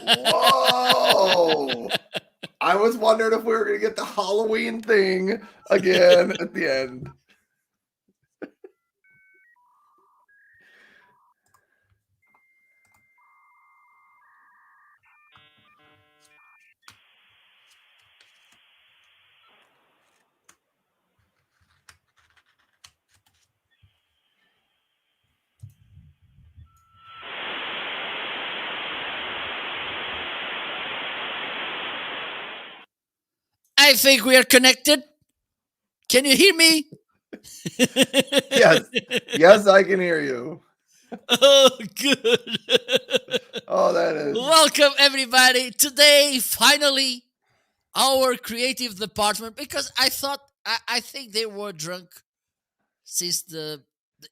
Whoa! I was wondering if we were going to get the Halloween thing again at the end. I think we are connected. Can you hear me? Yes, I can hear you. Oh, good. Oh, that is. Welcome, everybody. Today, finally, our creative department, because I think they were drunk since the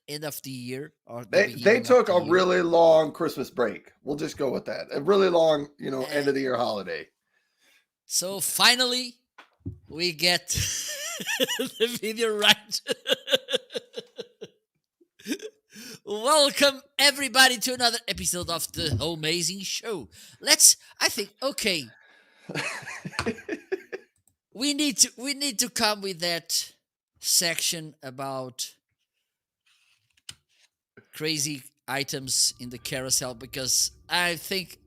end of the year or they took a really long Christmas break. We'll just go with that. A really long, end of the year holiday. So finally, we get the video right. Welcome everybody to another episode of the Homeazin show. Okay. we need to come with that section about crazy items in the carousel, because I think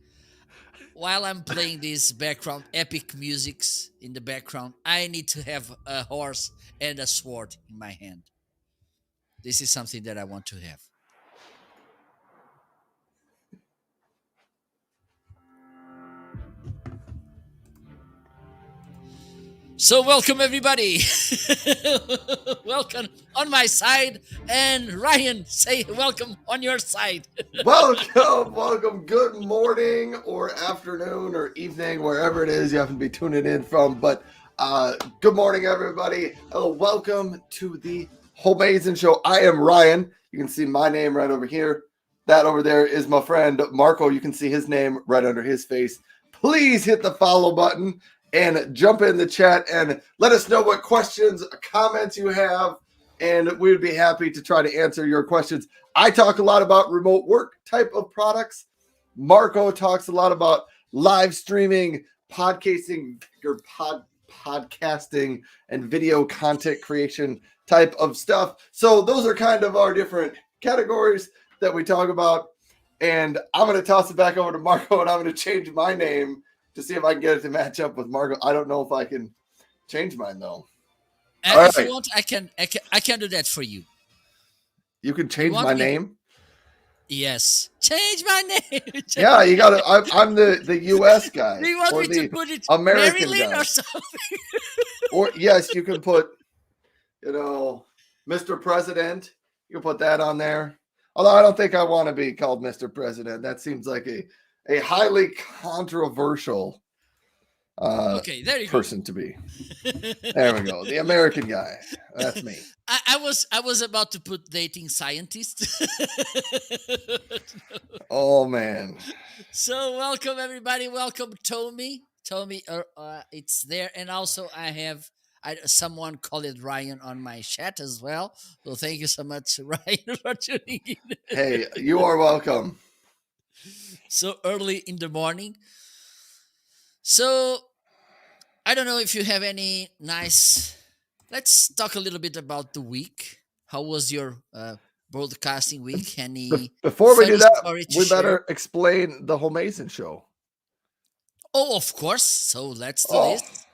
while I'm playing this background epic musics in the background, I need to have a horse and a sword in my hand. This is something that I want to have. So welcome everybody. Welcome on my side, and Ryan, say welcome on your side. welcome. Good morning or afternoon or evening, wherever it is you happen to be tuning in from. But good morning, everybody. Hello, welcome to the Homeazin show. I am Ryan. You can see my name right over here. That over there is my friend Marco. You can see his name right under his face. Please hit the follow button and jump in the chat and let us know what questions, comments you have, and we would be happy to try to answer your questions. I talk a lot about remote work type of products. Marco talks a lot about live streaming, podcasting, or podcasting and video content creation type of stuff. So those are kind of our different categories that we talk about. And I'm going to toss it back over to Marco, and I'm going to change my name to see if I can get it to match up with Marco. I don't know if I can change mine though. If you want, I can do that for you. You can change my name? Yes. Change my name. Yeah, you got to. I'm the U.S. guy. Do you want me to put it American Maryland guy or something? Or yes, you can put, Mr. President. You can put that on there. Although I don't think I want to be called Mr. President. That seems like a highly controversial person to be. There we go. The American guy. That's me. I was about to put dating scientist. Oh man. So welcome everybody. Welcome Tommy. It's there, and also I have someone called it Ryan on my chat as well. So thank you so much, Ryan, for tuning in. Hey, you are welcome. So early in the morning. So I don't know if you have any nice. Let's talk a little bit about the week. How was your broadcasting week? Before we do that, we better explain the Homeazin show. Oh, of course. So let's do this.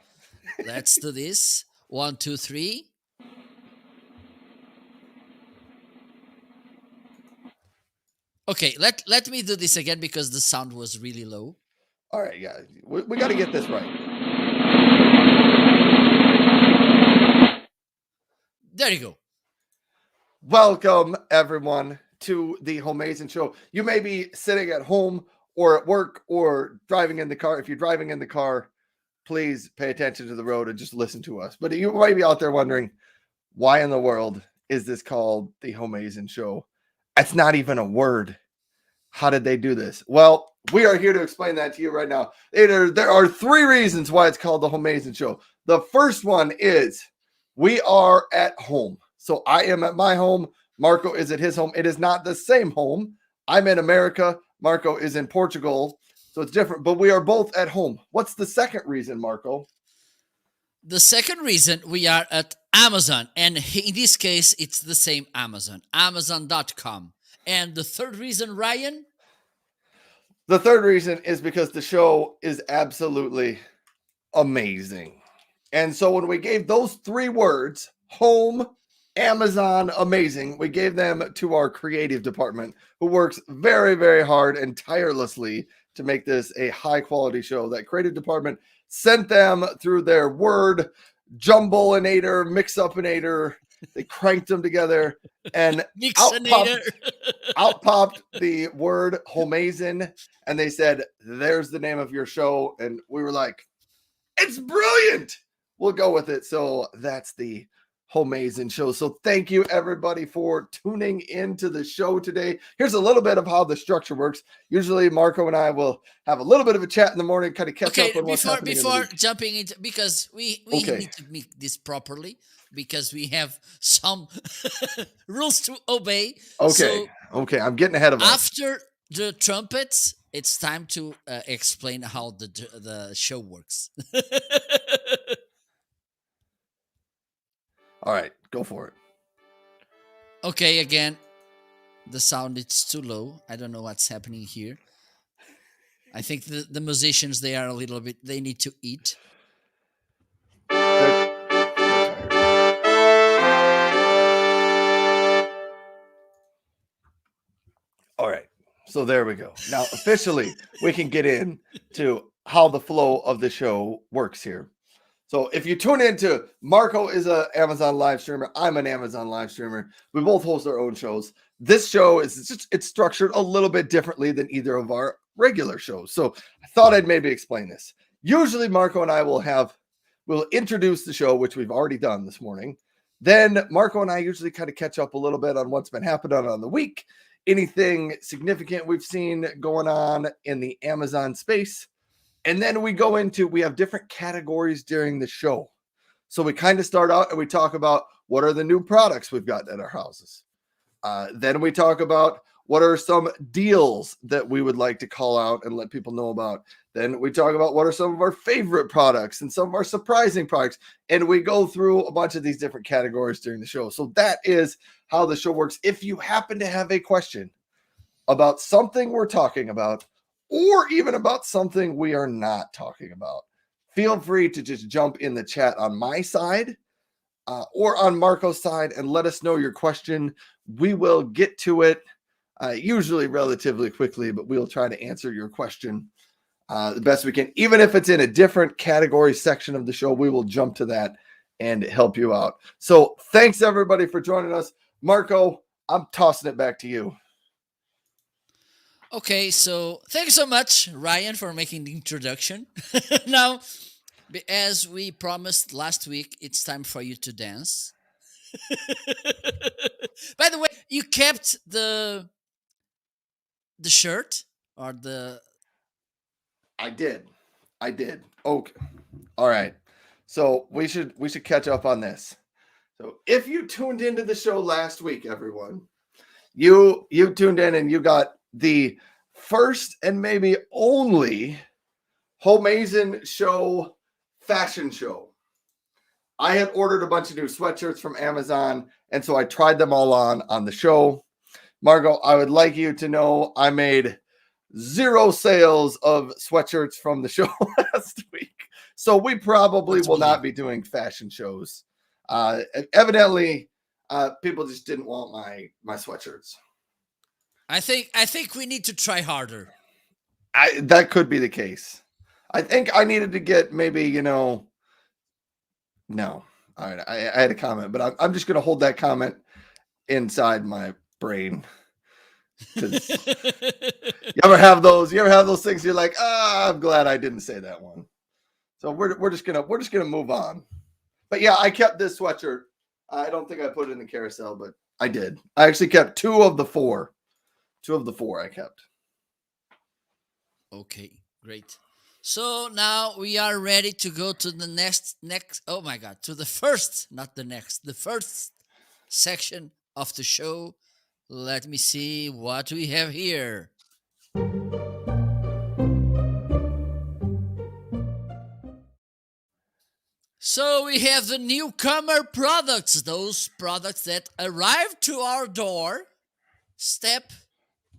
Let's do this. 1, 2, 3. Okay, let me do this again because the sound was really low. All right, yeah, we got to get this right. There you go. Welcome, everyone, to the Homeazin show. You may be sitting at home or at work or driving in the car. If you're driving in the car, please pay attention to the road and just listen to us. But you might be out there wondering, why in the world is this called the Homeazin show? That's not even a word. How did they do this? Well, we are here to explain that to you right now. There are 3 reasons why it's called the Homeazin show. The first one is we are at home. So I am at my home. Marco is at his home. It is not the same home. I'm in America. Marco is in Portugal, so it's different, but we are both at home. What's the second reason, Marco? The second reason, we are at Amazon, and in this case, it's the same Amazon, Amazon.com. And the third reason, Ryan? The third reason is because the show is absolutely amazing. And so when we gave those three words, home, Amazon, amazing, we gave them to our creative department, who works very, very hard and tirelessly to make this a high quality show. That creative department sent them through their word jumble-inator, mix-up-inator. They cranked them together, and out popped the word Homeazin, and they said, there's the name of your show. And we were like, it's brilliant. We'll go with it. So that's the Homeazin show. So thank you everybody for tuning into the show today. Here's a little bit of how the structure works. Usually Marco and I will have a little bit of a chat in the morning, kind of catch up on what's happening. Before jumping into, because we need to make this properly, because we have some rules to obey. Okay. Okay. I'm getting ahead of us. After the trumpets, it's time to explain how the show works. All right, go for it. Okay, again, the sound is too low. I don't know what's happening here. I think the musicians, they are a little bit, they need to eat. All right, so there we go. Now, officially, we can get into how the flow of the show works here. So if you tune into, Marco is an Amazon live streamer. I'm an Amazon live streamer. We both host our own shows. This show it's structured a little bit differently than either of our regular shows. So I thought I'd maybe explain this. Usually Marco and I we'll introduce the show, which we've already done this morning. Then Marco and I usually kind of catch up a little bit on what's been happening on the week, anything significant we've seen going on in the Amazon space. And then we have different categories during the show. So we kind of start out and we talk about what are the new products we've got at our houses. Then we talk about what are some deals that we would like to call out and let people know about. Then we talk about what are some of our favorite products and some of our surprising products. And we go through a bunch of these different categories during the show. So that is how the show works. If you happen to have a question about something we're talking about, or even about something we are not talking about, feel free to just jump in the chat on my side or on Marco's side and let us know your question. We will get to it usually relatively quickly, but we'll try to answer your question the best we can. Even if it's in a different category section of the show, we will jump to that and help you out. So thanks everybody for joining us. Marco, I'm tossing it back to you. Okay, so thank you so much, Ryan, for making the introduction. Now, as we promised last week, it's time for you to dance. By the way, you kept the shirt or the... I did. Okay. All right. So we should catch up on this. So if you tuned into the show last week, everyone, you tuned in and you got the first and maybe only Homeazin show fashion show. I had ordered a bunch of new sweatshirts from Amazon, and so I tried them all on the show. Margo, I would like you to know I made 0 sales of sweatshirts from the show last week. So we probably will not be doing fashion shows. Evidently, people just didn't want my sweatshirts. I think we need to try harder. That could be the case. I think I needed to get maybe, no. All right. I had a comment, but I'm just going to hold that comment inside my brain. You ever have those things you're like, I'm glad I didn't say that one. So we're just gonna move on. But yeah, I kept this sweatshirt. I don't think I put it in the carousel, but I did. I actually kept 2 of the 4. 2 of the 4 I kept. Okay, great. So now we are ready to go to the next, oh my God, to the first, not the next, the first section of the show. Let me see what we have here. So we have the newcomer products, those products that arrived to our door step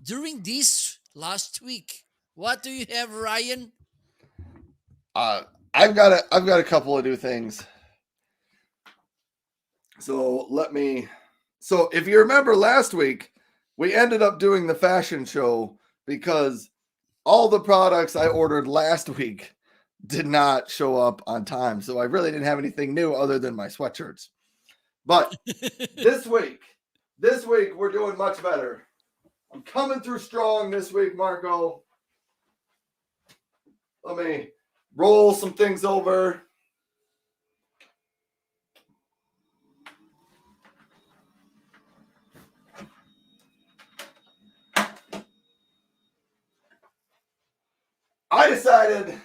during this last week. What do you have, Ryan? I've got a couple of new things. So if you remember last week, we ended up doing the fashion show because all the products I ordered last week did not show up on time. So I really didn't have anything new other than my sweatshirts. But this week we're doing much better. I'm coming through strong this week, Marco. Let me roll some things over. I decided,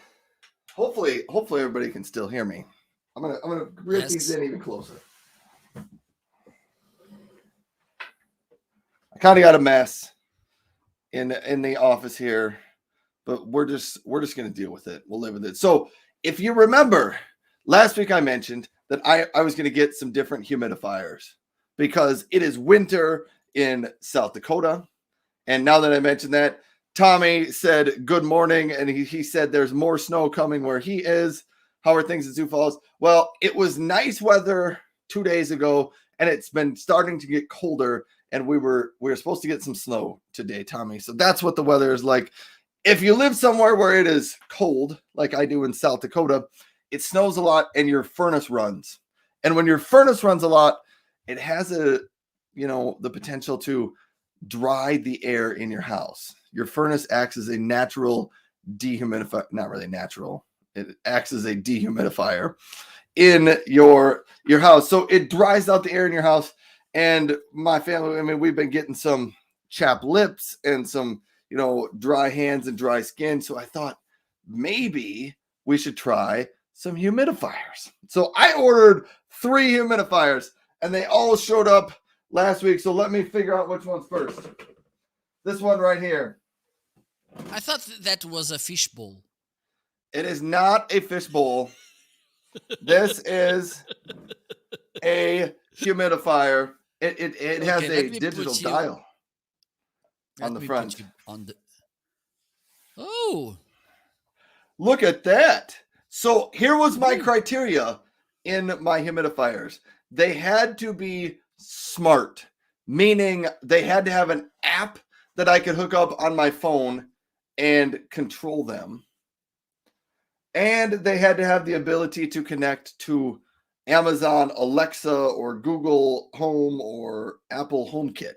hopefully everybody can still hear me. I'm gonna rip these in even closer. I kind of got a mess in the office here, but we're just gonna deal with it. We'll live with it. So if you remember, last week I mentioned that I was gonna get some different humidifiers because it is winter in South Dakota, and now that I mentioned that, Tommy said good morning, and he said there's more snow coming where he is. How are things in Sioux Falls? Well, it was nice weather 2 days ago, and it's been starting to get colder, and we were supposed to get some snow today, Tommy. So that's what the weather is like. If you live somewhere where it is cold, like I do in South Dakota, it snows a lot and your furnace runs. And when your furnace runs a lot, it has the potential to dry the air in your house. Your furnace acts as a natural dehumidifier, not really natural. It acts as a dehumidifier in your house. So it dries out the air in your house. And my family, we've been getting some chapped lips and some, dry hands and dry skin. So I thought maybe we should try some humidifiers. So I ordered 3 humidifiers and they all showed up last week. So let me figure out which one's first. This one right here. I thought that was a fishbowl. It is not a fishbowl. This is a humidifier. It has a digital dial on the front. Oh, look at that. So here was my criteria in my humidifiers. They had to be smart, meaning they had to have an app that I could hook up on my phone and control them. And they had to have the ability to connect to Amazon Alexa or Google Home or Apple HomeKit.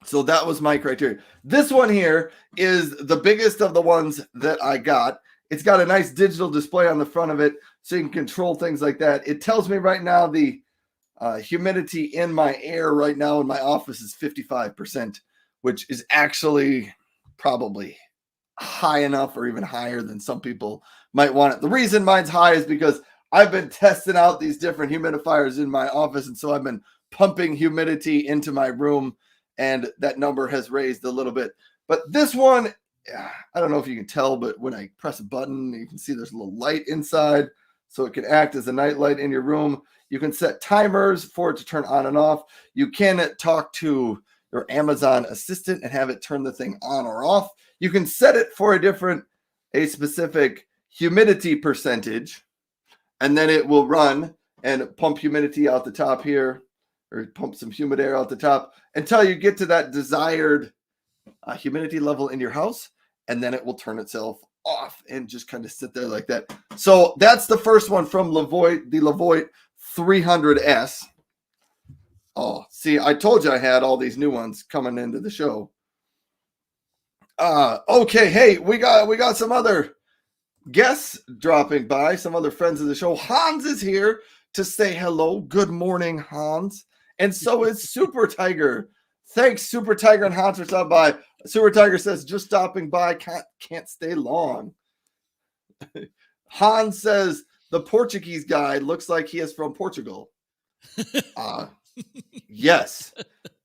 So that was my criteria. This one here is the biggest of the ones that I got. It's got a nice digital display on the front of it, so you can control things like that. It tells me right now the humidity in my air right now in my office is 55%, which is actually probably high enough or even higher than some people might want it. The reason mine's high is because I've been testing out these different humidifiers in my office, and so I've been pumping humidity into my room, and that number has raised a little bit. But this one, I don't know if you can tell, but when I press a button, you can see there's a little light inside, so it can act as a night light in your room. You can set timers for it to turn on and off. You can talk to your Amazon assistant and have it turn the thing on or off. You can set it for a specific humidity percentage, and then it will run and pump humidity out the top here, or pump some humid air out the top until you get to that desired humidity level in your house, and then it will turn itself off and just kind of sit there like that. So that's the first one from Levoit, the Levoit 300S. Oh, see, I told you I had all these new ones coming into the show. Okay, hey, we got some other guests dropping by, some other friends of the show. Hans is here to say hello. Good morning, Hans. And so is Super Tiger. Thanks, Super Tiger and Hans, for stopping by. Super Tiger says, just stopping by, can't stay long. Hans says, the Portuguese guy looks like he is from Portugal. Yes,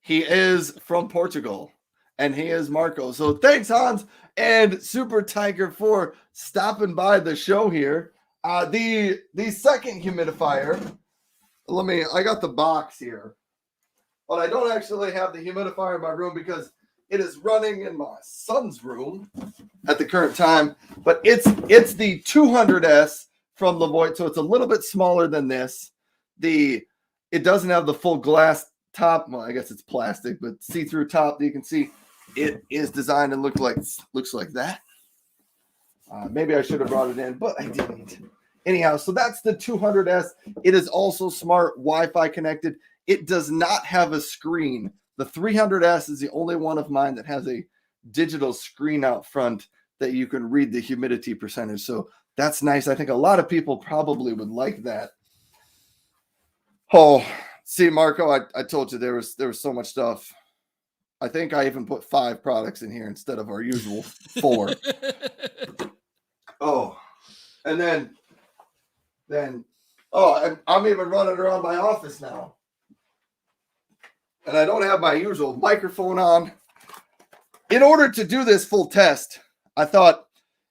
he is from Portugal. and he is Marco. So thanks, Hans and Super Tiger, for stopping by the show here. The second humidifier, I got the box here, but I don't actually have the humidifier in my room because it is running in my son's room at the current time. But it's the 200S from Levoit, so it's a little bit smaller than this. It doesn't have the full glass top. Well, I guess it's plastic, but see-through top that you can see. It is designed and looks like that. Maybe I should have brought it in, but I didn't. Anyhow, so that's the 200S. It is also smart Wi-Fi connected. It does not have a screen. The 300S is the only one of mine that has a digital screen out front that you can read the humidity percentage. So that's nice. I think a lot of people probably would like that. Oh, see, Marco, I told you there was so much stuff. I think I even put 5 products in here instead of our usual 4. Oh, and then I'm even running around my office now. And I don't have my usual microphone on. In order to do this full test, I thought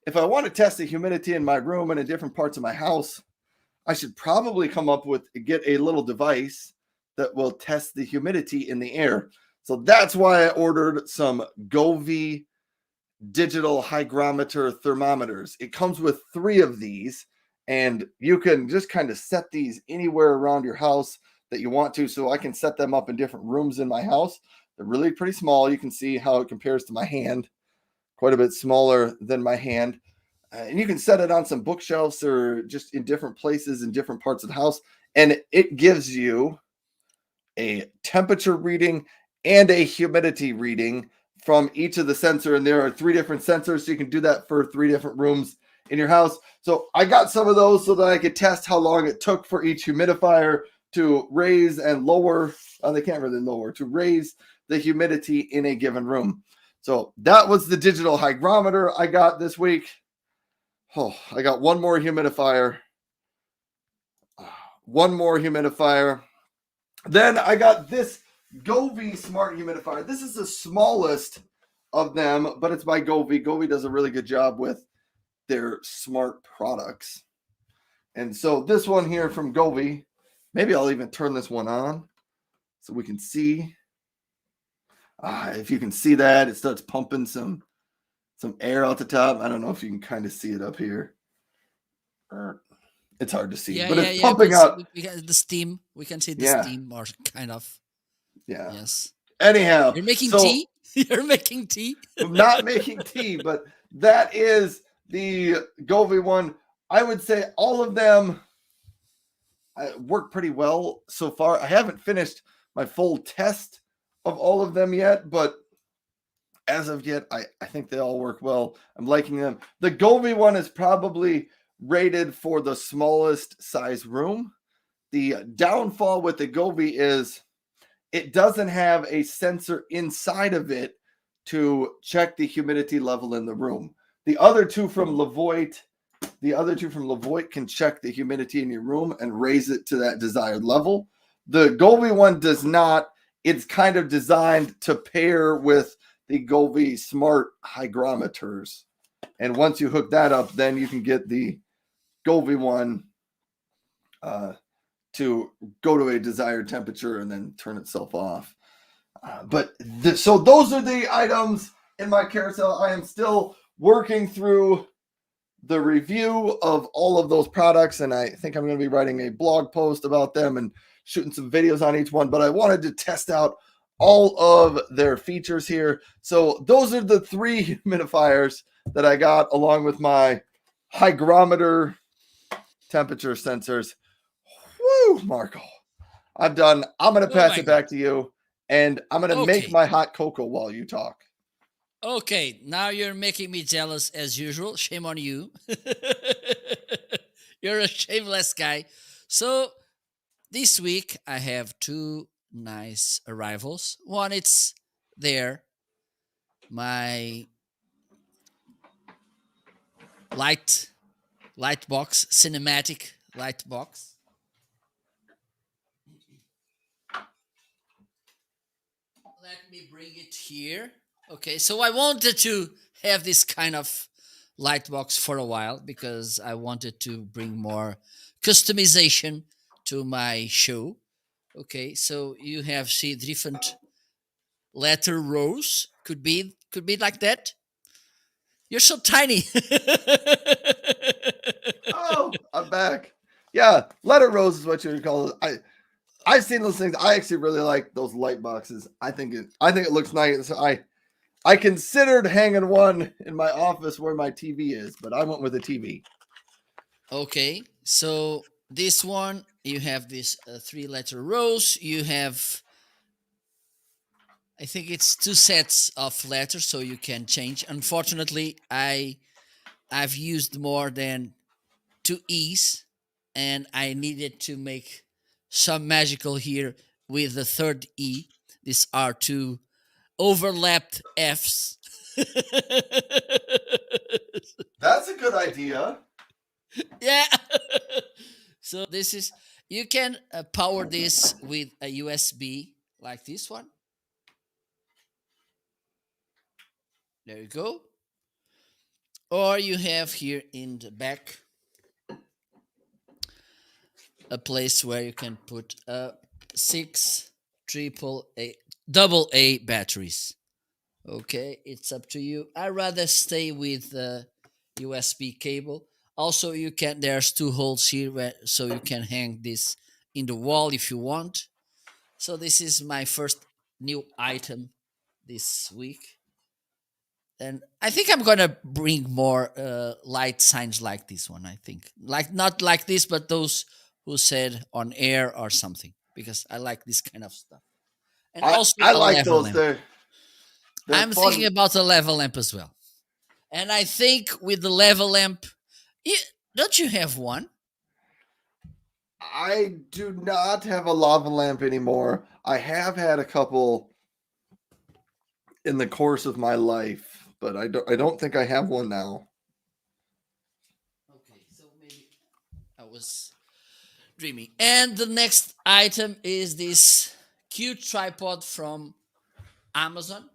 if I want to test the humidity in my room and in different parts of my house, I should probably get a little device that will test the humidity in the air. So that's why I ordered some Gobi digital hygrometer thermometers. It comes with 3 of these, and you can just kind of set these anywhere around your house that you want to. So I can set them up in different rooms in my house. They're really pretty small. You can see how it compares to my hand, quite a bit smaller than my hand. And you can set it on some bookshelves or just in different places in different parts of the house. And it gives you a temperature reading and a humidity reading from each of the sensor. And there are 3 different sensors. So you can do that for 3 different rooms in your house. So I got some of those so that I could test how long it took for each humidifier to raise and lower. They can't really lower, to raise the humidity in a given room. So that was the digital hygrometer I got this week. Oh, I got one more humidifier. Then I got this Gobi smart humidifier. This is the smallest of them, but it's by Gobi. Gobi does a really good job with their smart products. And so this one here from Gobi, maybe I'll even turn this one on so we can see. If you can see that, it starts pumping some air out the top. I don't know if you can kind of see it up here. It's hard to see, but it's pumping out. We got the steam. We can see the steam, or kind of. Yeah. Yes. Anyhow, you're making tea. You're making tea. I'm not making tea, but that is the Gobi one. I would say all of them work pretty well so far. I haven't finished my full test of all of them yet, but as of yet, I think they all work well. I'm liking them. The Gobi one is probably rated for the smallest size room. The downfall with the Gobi is it doesn't have a sensor inside of it to check the humidity level in the room. The other two from Levoit can check the humidity in your room and raise it to that desired level. The Gobi one does not. It's kind of designed to pair with the Gobi smart hygrometers. And once you hook that up, then you can get the Gobi one to go to a desired temperature and then turn itself off. So those are the items in my carousel. I am still working through the review of all of those products, and I think I'm going to be writing a blog post about them and shooting some videos on each one, but I wanted to test out all of their features here. So those are the 3 humidifiers that I got along with my hygrometer temperature sensors. Woo, Marco. I'm done. I'm going to pass it back to you, and I'm going to make my hot cocoa while you talk. Okay, now you're making me jealous as usual. Shame on you. You're a shameless guy. So this week I have 2 nice arrivals. One, it's there, my light box, cinematic light box. Let me bring it here. Okay, so I wanted to have this kind of light box for a while because I wanted to bring more customization to my show. Okay, so you have see different letter rows. Could be like that. You're so tiny. Oh, I'm back. Yeah, letter rose is what you would call it. I've seen those things. I actually really like those light boxes. I think it looks nice. I considered hanging one in my office where my TV is, but I went with a TV. Okay, so this one you have this three-letter rows. You have, I think it's two sets of letters, so you can change. Unfortunately, I've used more than two E's, and I needed to make some magical here with the third E. These are two overlapped F's. That's a good idea. Yeah. So this is, you can power this with a USB like this one. There you go. Or you have here in the back a place where you can put six triple A double A batteries. Okay, it's up to you. I rather stay with the USB cable. Also, you can, there's two holes here so you can hang this in the wall if you want. So this is my first new item this week. And I think I'm gonna bring more light signs like this one. I think, like, not like this, but those who said on air or something, because I like this kind of stuff. And also I a like level those. lamp. They're I'm fun. thinking about a level lamp as well. And I think with the level lamp, don't you have one? I do not have a lava lamp anymore. I have had a couple in the course of my life, but I don't think I have one now. Okay, so maybe I was dreaming. And the next item is this cute tripod from Amazon.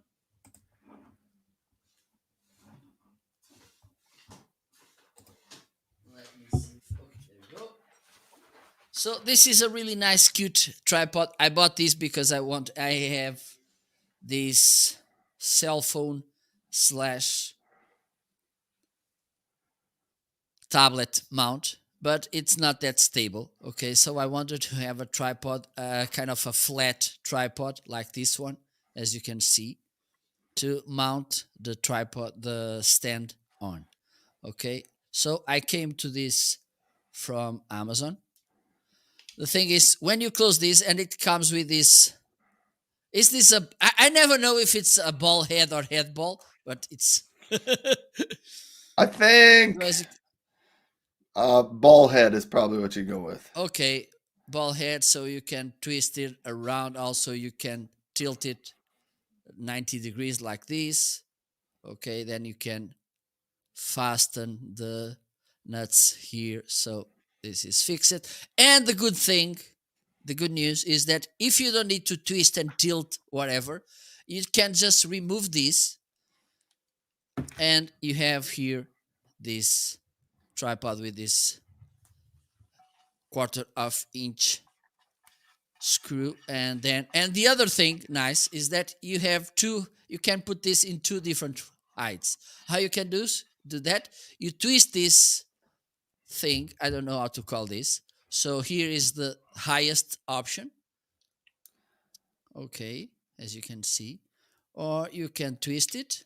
Let me see. Okay, there we go. So this is a really nice, cute tripod. I bought this because I have this cell phone slash tablet mount, but it's not that stable. Okay, so I wanted to have a tripod, kind of a flat tripod like this one, as you can see, to mount the tripod, the stand on. Okay, so I came to this from Amazon. The thing is, when you close this, and it comes with this, is this a, I never know if it's a ball head or head ball, but it's I think as you- ball head is probably what you go with. okay, ball head, so you can twist it around. Also, you can tilt it 90 degrees like this. Okay, then you can fasten the nuts here. So this is fixed. And the good thing, the good news is that if you don't need to twist and tilt whatever, you can just remove this, and you have here this tripod with this 1/4 inch screw. And the other thing nice is that you have two, you can put this in two different heights. How you can do that, you twist this thing, I don't know how to call this. So here is the highest option. Okay, as you can see, or you can twist it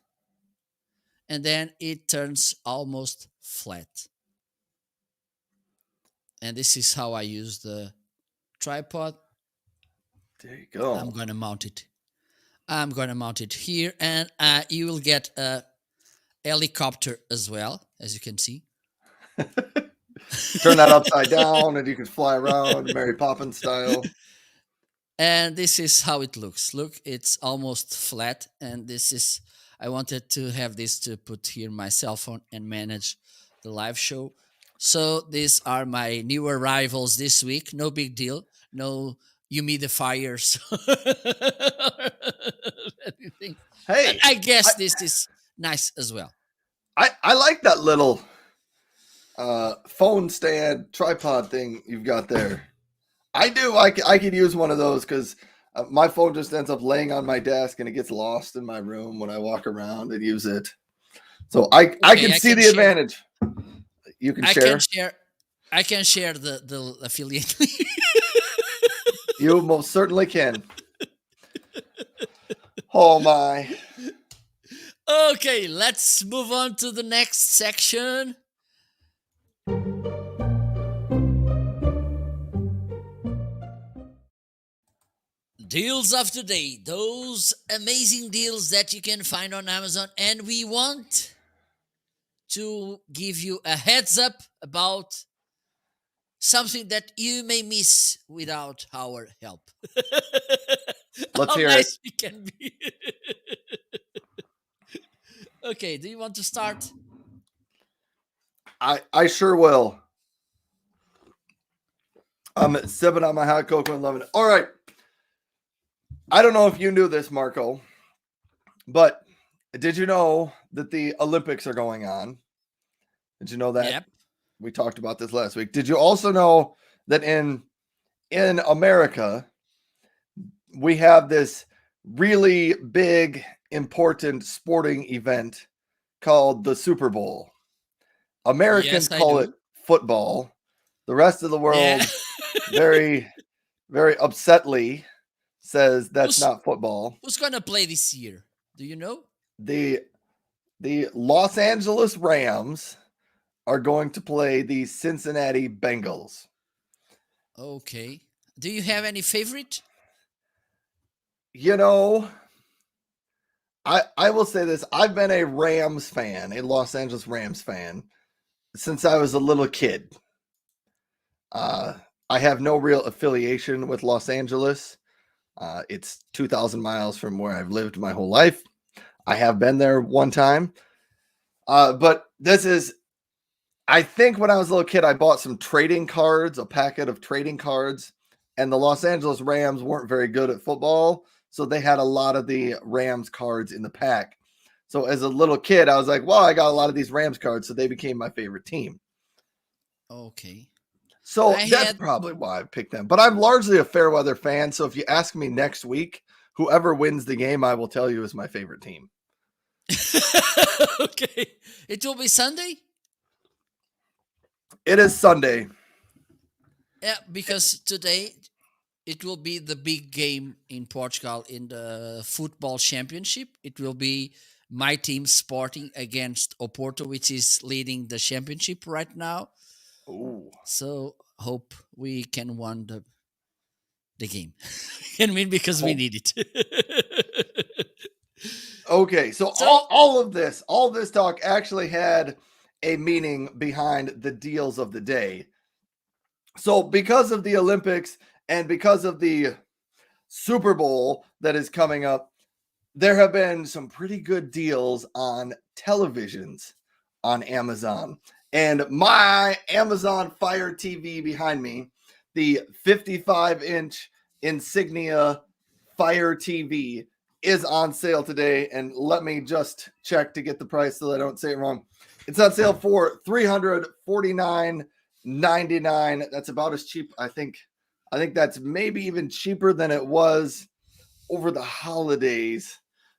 and then it turns almost flat. And this is how I use the tripod. There you go. I'm gonna mount it here, and you will get a helicopter as well, as you can see. Turn that upside down and you can fly around Mary Poppins style. And this is how it looks. Look, it's almost flat. And this is, I wanted to have this to put here my cell phone and manage the live show. So these are my new arrivals this week. No big deal. No humidifiers. anything. But Hey, I guess this is nice as well. I like that little phone stand tripod thing you've got there. I do. I could use one of those because my phone just ends up laying on my desk and it gets lost in my room when I walk around and use it. So I Okay, can I see can the share. advantage. You can share. I can share the affiliate. You most certainly can. Oh my. Okay, let's move on to the next section. Deals of the day, those amazing deals that you can find on Amazon, and we want to give you a heads up about something that you may miss without our help. Let's How hear nice it. we can be. Okay, do you want to start? I sure will. I'm sipping on my hot cocoa and loving it. All right. I don't know if you knew this, Marco, but did you know that the Olympics are going on? Did you know that? Yep. We talked about this last week. Did you also know that in America we have this really big, important sporting event called the Super Bowl? Americans Yes, I call it do. football. The rest of the Yeah. world very, very upsetly says that's who's not football. who's gonna play this year? Do you know? The Los Angeles Rams are going to play the Cincinnati Bengals. Okay. Do you have any favorite? You know, I will say this. I've been a Rams fan, a Los Angeles Rams fan, since I was a little kid. Uh, I have no real affiliation with Los Angeles. It's 2,000 miles from where I've lived my whole life. I have been there one time. But this is, I think when I was a little kid, I bought some trading cards, a packet of trading cards, and the Los Angeles Rams weren't very good at football. So they had a lot of the Rams cards in the pack. So as a little kid, I was like, well, I got a lot of these Rams cards. So they became my favorite team. Okay. So I that's had probably why I picked them. But I'm largely a fair weather fan. So if you ask me next week, whoever wins the game, I will tell you is my favorite team. Okay. It will be Sunday? It is Sunday. Yeah, because today it will be the big game in Portugal in the football championship. It will be my team Sporting against Oporto, which is leading the championship right now. Ooh. So hope we can win the game. Can win because we need it. Okay, so all this talk actually had a meaning behind the deals of the day. So because of the Olympics and because of the Super Bowl that is coming up, there have been some pretty good deals on televisions on Amazon. And my Amazon Fire TV behind me, the 55-inch Insignia Fire TV, is on sale today. And let me just check to get the price so I don't say it wrong. It's on sale for $349.99. That's about as cheap. I think that's maybe even cheaper than it was over the holidays.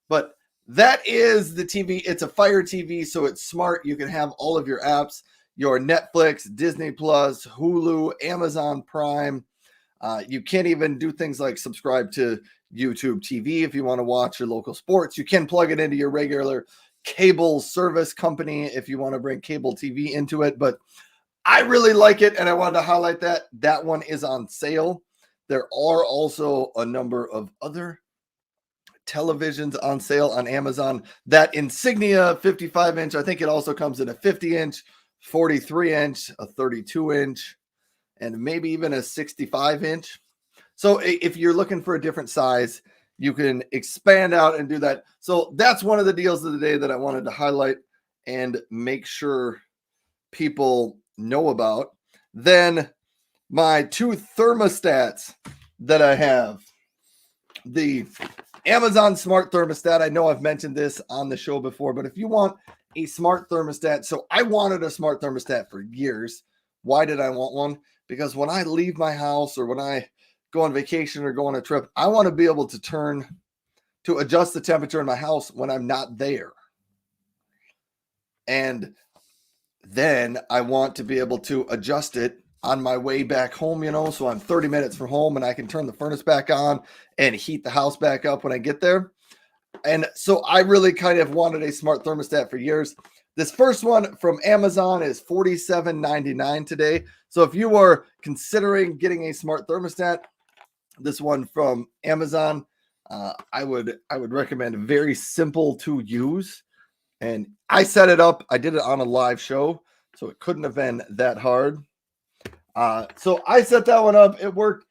But that is the TV. It's a Fire TV, so it's smart. You can have all of your apps, your Netflix, Disney Plus, Hulu, Amazon Prime. You can't even do things like subscribe to YouTube TV if you want to watch your local sports. You can plug it into your regular cable service company if you want to bring cable TV into it. But I really like it, and I wanted to highlight that. That one is on sale. There are also a number of other televisions on sale on Amazon. That Insignia 55-inch, I think it also comes in a 50-inch, 43-inch, a 32-inch, and maybe even a 65-inch. So if you're looking for a different size, you can expand out and do that. So that's one of the deals of the day that I wanted to highlight and make sure people know about. Then my two thermostats that I have. the Amazon smart thermostat. I know I've mentioned this on the show before, but if you want a smart thermostat, so I wanted a smart thermostat for years. Why did I want one? Because when I leave my house or when I go on vacation or go on a trip, I want to be able to adjust the temperature in my house when I'm not there. And then I want to be able to adjust it on my way back home, so I'm 30 minutes from home and I can turn the furnace back on and heat the house back up when I get there. And so I really kind of wanted a smart thermostat for years. This first one from Amazon is $47.99 today. So if you are considering getting a smart thermostat, this one from Amazon, I would recommend. Very simple to use. And I set it up. I did it on a live show, so it couldn't have been that hard. So I set that one up. It worked.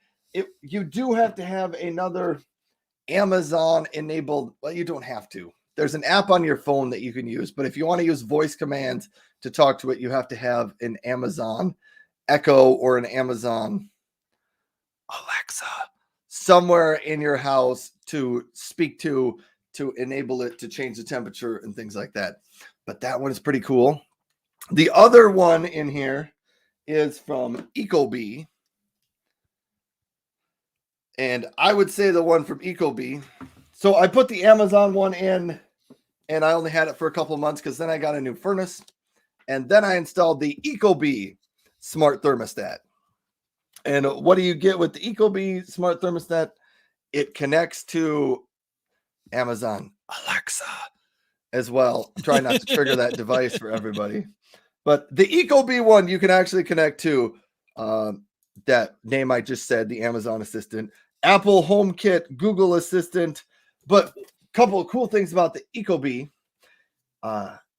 You do have to have another Amazon enabled. Well, you don't have to. There's an app on your phone that you can use, but if you want to use voice commands to talk to it, you have to have an Amazon Echo or an Amazon Alexa somewhere in your house to speak to enable it to change the temperature and things like that. But that one is pretty cool. The other one in here is from Ecobee. And I would say the one from Ecobee. So I put the Amazon one in, and I only had it for a couple of months because then I got a new furnace. And then I installed the Ecobee smart thermostat. And what do you get with the Ecobee smart thermostat? It connects to Amazon Alexa as well. I'm trying not to trigger that device for everybody. But the Ecobee one, you can actually connect to that name I just said, the Amazon Assistant, Apple HomeKit, Google Assistant. But a couple of cool things about the Ecobee.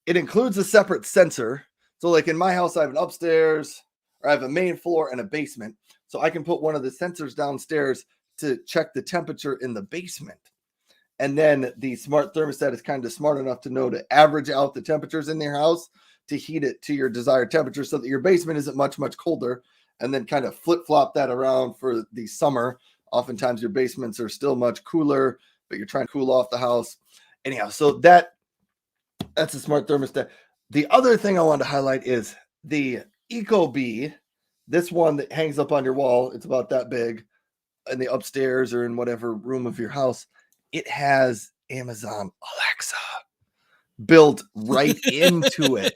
It includes a separate sensor. So like in my house, I have an upstairs, or I have a main floor and a basement. So I can put one of the sensors downstairs to check the temperature in the basement. And then the smart thermostat is kind of smart enough to know to average out the temperatures in your house to heat it to your desired temperature so that your basement isn't much, much colder, and then kind of flip-flop that around for the summer. Oftentimes your basements are still much cooler, but you're trying to cool off the house. Anyhow, so that's a smart thermostat. The other thing I wanted to highlight is the Ecobee, this one that hangs up on your wall. It's about that big in the upstairs or in whatever room of your house. It has Amazon Alexa built right into it.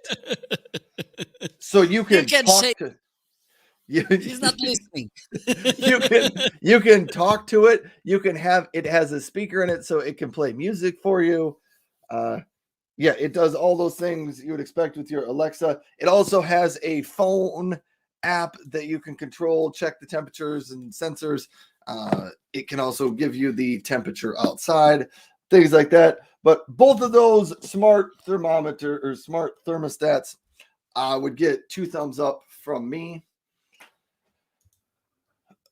So you can talk to he's not listening. you can talk to it. You can have it has a speaker in it so it can play music for you. Yeah, it does all those things you would expect with your Alexa. It also has a phone app that you can control, check the temperatures and sensors. It can also give you the temperature outside, things like that. But both of those smart thermometer or smart thermostats would get 2 thumbs up from me.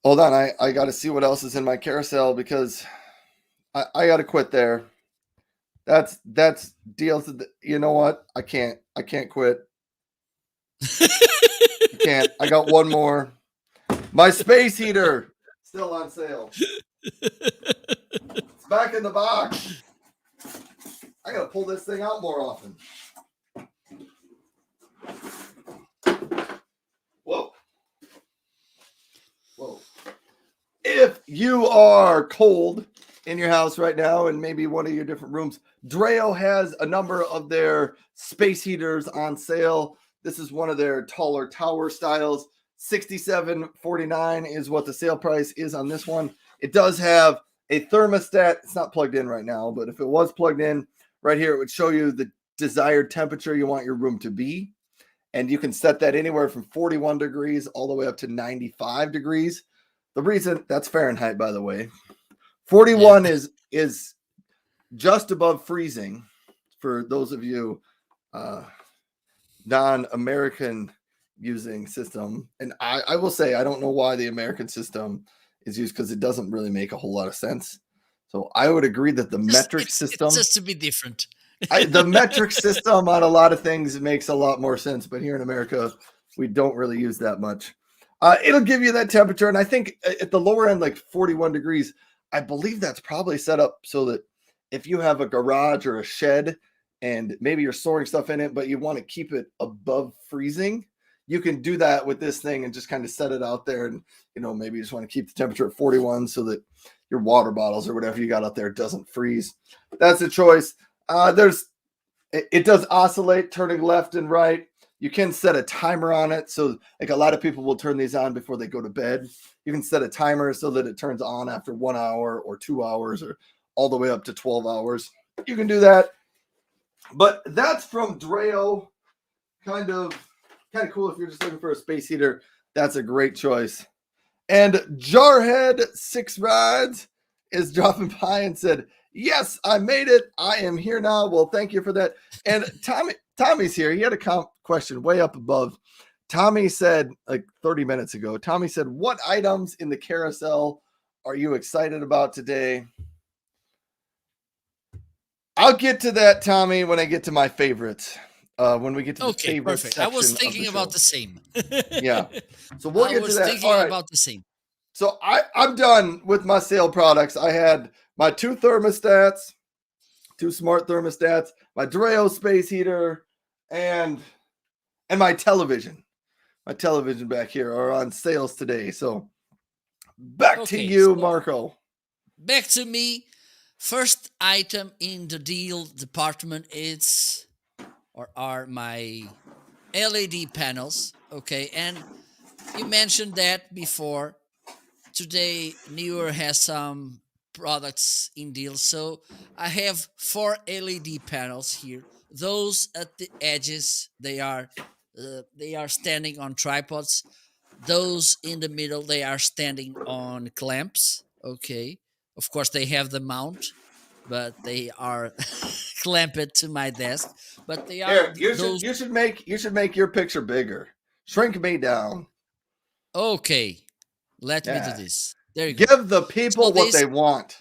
Hold on, I got to see what else is in my carousel because I got to quit there. That's deals. You know what? I can't quit. I can't. I got one more. My space heater still on sale. It's back in the box. I gotta pull this thing out more often. Whoa. If you are cold in your house right now and maybe one of your different rooms, Dreo has a number of their space heaters on sale. This is one of their taller tower styles. $67.49 is what the sale price is on this one. It does have a thermostat. It's not plugged in right now, but if it was plugged in right here, it would show you the desired temperature you want your room to be. And you can set that anywhere from 41 degrees all the way up to 95 degrees. The reason that's Fahrenheit, by the way, 41 is just above freezing for those of you non-American using system. And I will say, I don't know why the American system is used because it doesn't really make a whole lot of sense. So I would agree that the metric system, it's just to be different. The metric system on a lot of things makes a lot more sense. But here in America, we don't really use that much. It'll give you that temperature. And I think at the lower end, like 41 degrees, I believe that's probably set up so that if you have a garage or a shed and maybe you're storing stuff in it, but you want to keep it above freezing, you can do that with this thing and just kind of set it out there. And, maybe you just want to keep the temperature at 41 so that your water bottles or whatever you got out there doesn't freeze. That's a choice. It does oscillate, turning left and right. You can set a timer on it. So like a lot of people will turn these on before they go to bed. You can set a timer so that it turns on after 1 hour or 2 hours or all the way up to 12 hours. You can do that. But that's from Dreo. Kind of cool if you're just looking for a space heater. That's a great choice. And Jarhead 6 Rides is dropping by and said, yes, I made it. I am here now. Well, thank you for that. And Tommy's here. He had a question way up above. Tommy said, like 30 minutes ago, Tommy said, what items in the carousel are you excited about today? I'll get to that, Tommy, when I get to my favorites. When we get to the favorite perfect. section I was thinking about the same. Yeah. So we'll get to that. Thinking about the same. So I'm done with my sale products. I had my 2 thermostats, 2 smart thermostats, my Dreo space heater, and my television. My television back here are on sales today. So back to you, Marco. Back to me. First item in the deal department are my LED panels. Okay, and you mentioned that before. Today, Newer has some products in deal. So I have 4 LED panels here. Those at the edges, they are standing on tripods. Those in the middle, they are standing on clamps. Okay. Of course, they have the mount, but they are clamped to my desk. But they are. Here, you should make your picture bigger. Shrink me down. Okay. Let me do this. There you go. Give the people what they want.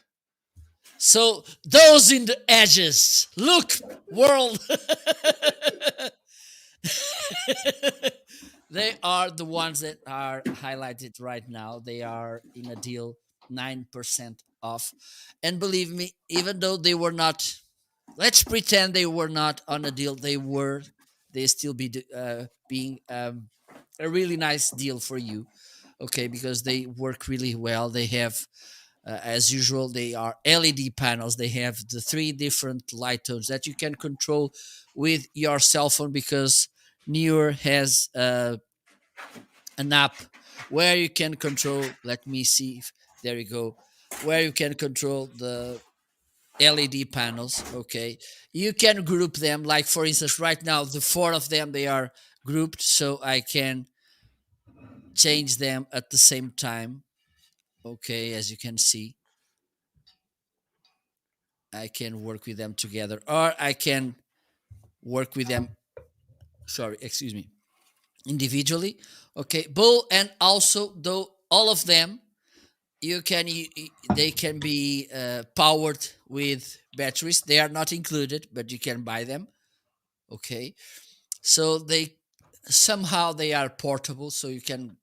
So those in the edges, look, world. They are the ones that are highlighted right now. They are in a deal 9% off. And believe me, even though they were not, let's pretend they were not on a deal. They still being a really nice deal for you. Okay, because they work really well. They have, as usual, they are LED panels. They have the 3 different light tones that you can control with your cell phone, because Newer has an app where you can control. Let me see. There you go. Where you can control the LED panels. Okay, you can group them. Like for instance, right now the 4 of them, they are grouped, so I can change them at the same time. Okay, as you can see, I can work with them together, or I can work with them, individually. Okay, and also though all of them, they can be powered with batteries. They are not included, but you can buy them. Okay, so they are portable, so you can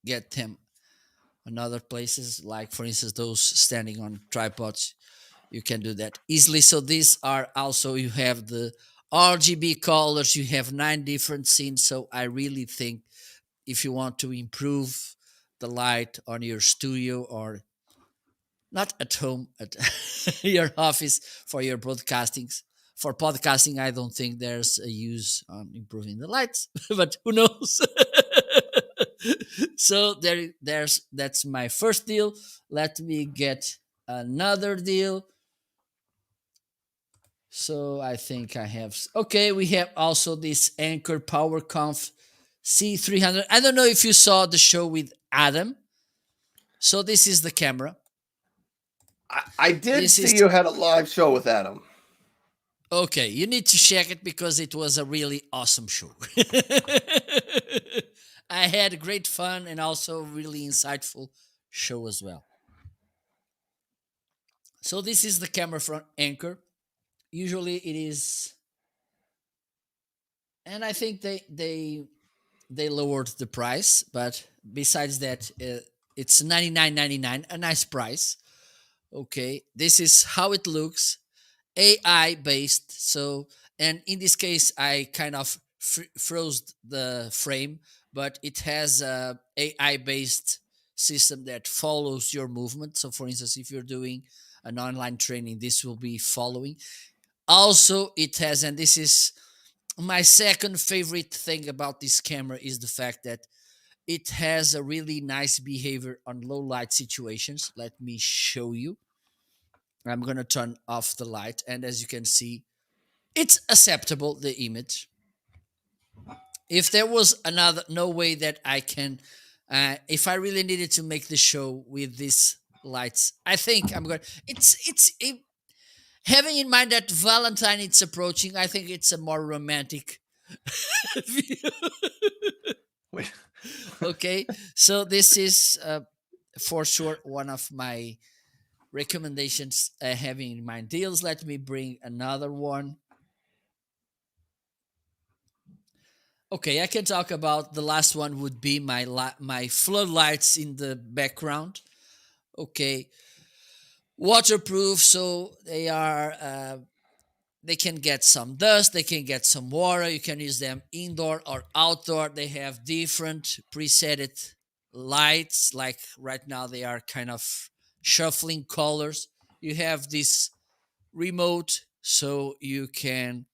get them in other places, like for instance those standing on tripods. You can do that easily. So these are also, you have the RGB colors, you have 9 different scenes. So I really think if you want to improve the light on your studio, or not at home, at your office, for your broadcastings, for podcasting, I don't think there's a use on improving the lights, but who knows? So that's my first deal. Let me get another deal. So I think I have. Okay, we have also this Anker PowerConf C300. I don't know if you saw the show with Adam. So this is the camera. I did see you had a live show with Adam. Okay, you need to check it because it was a really awesome show. I had great fun and also really insightful show as well. So this is the camera from Anker. Usually it is, and I think they lowered the price, but besides that, it's $99.99, a nice price. Okay, this is how it looks, AI based. So, and in this case, I kind of froze the frame, but it has a AI based system that follows your movement. So, for instance, if you're doing an online training, this will be following. Also, it has, and this is my second favorite thing about this camera, is the fact that it has a really nice behavior on low light situations. Let me show you. I'm going to turn off the light, and as you can see, it's acceptable, the image. If there was another no way that I can, if I really needed to make the show with these lights, I think I'm going. Having in mind that Valentine is approaching, I think it's a more romantic view. Wait. Okay, so this is for sure one of my recommendations, having in mind deals. Let me bring another one. Okay, I can talk about the last one. Would be my floodlights in the background. Okay, waterproof, so they can get some dust, they can get some water. You can use them indoor or outdoor. They have different preset lights. Like right now, they are kind of shuffling colors. You have this remote, so you can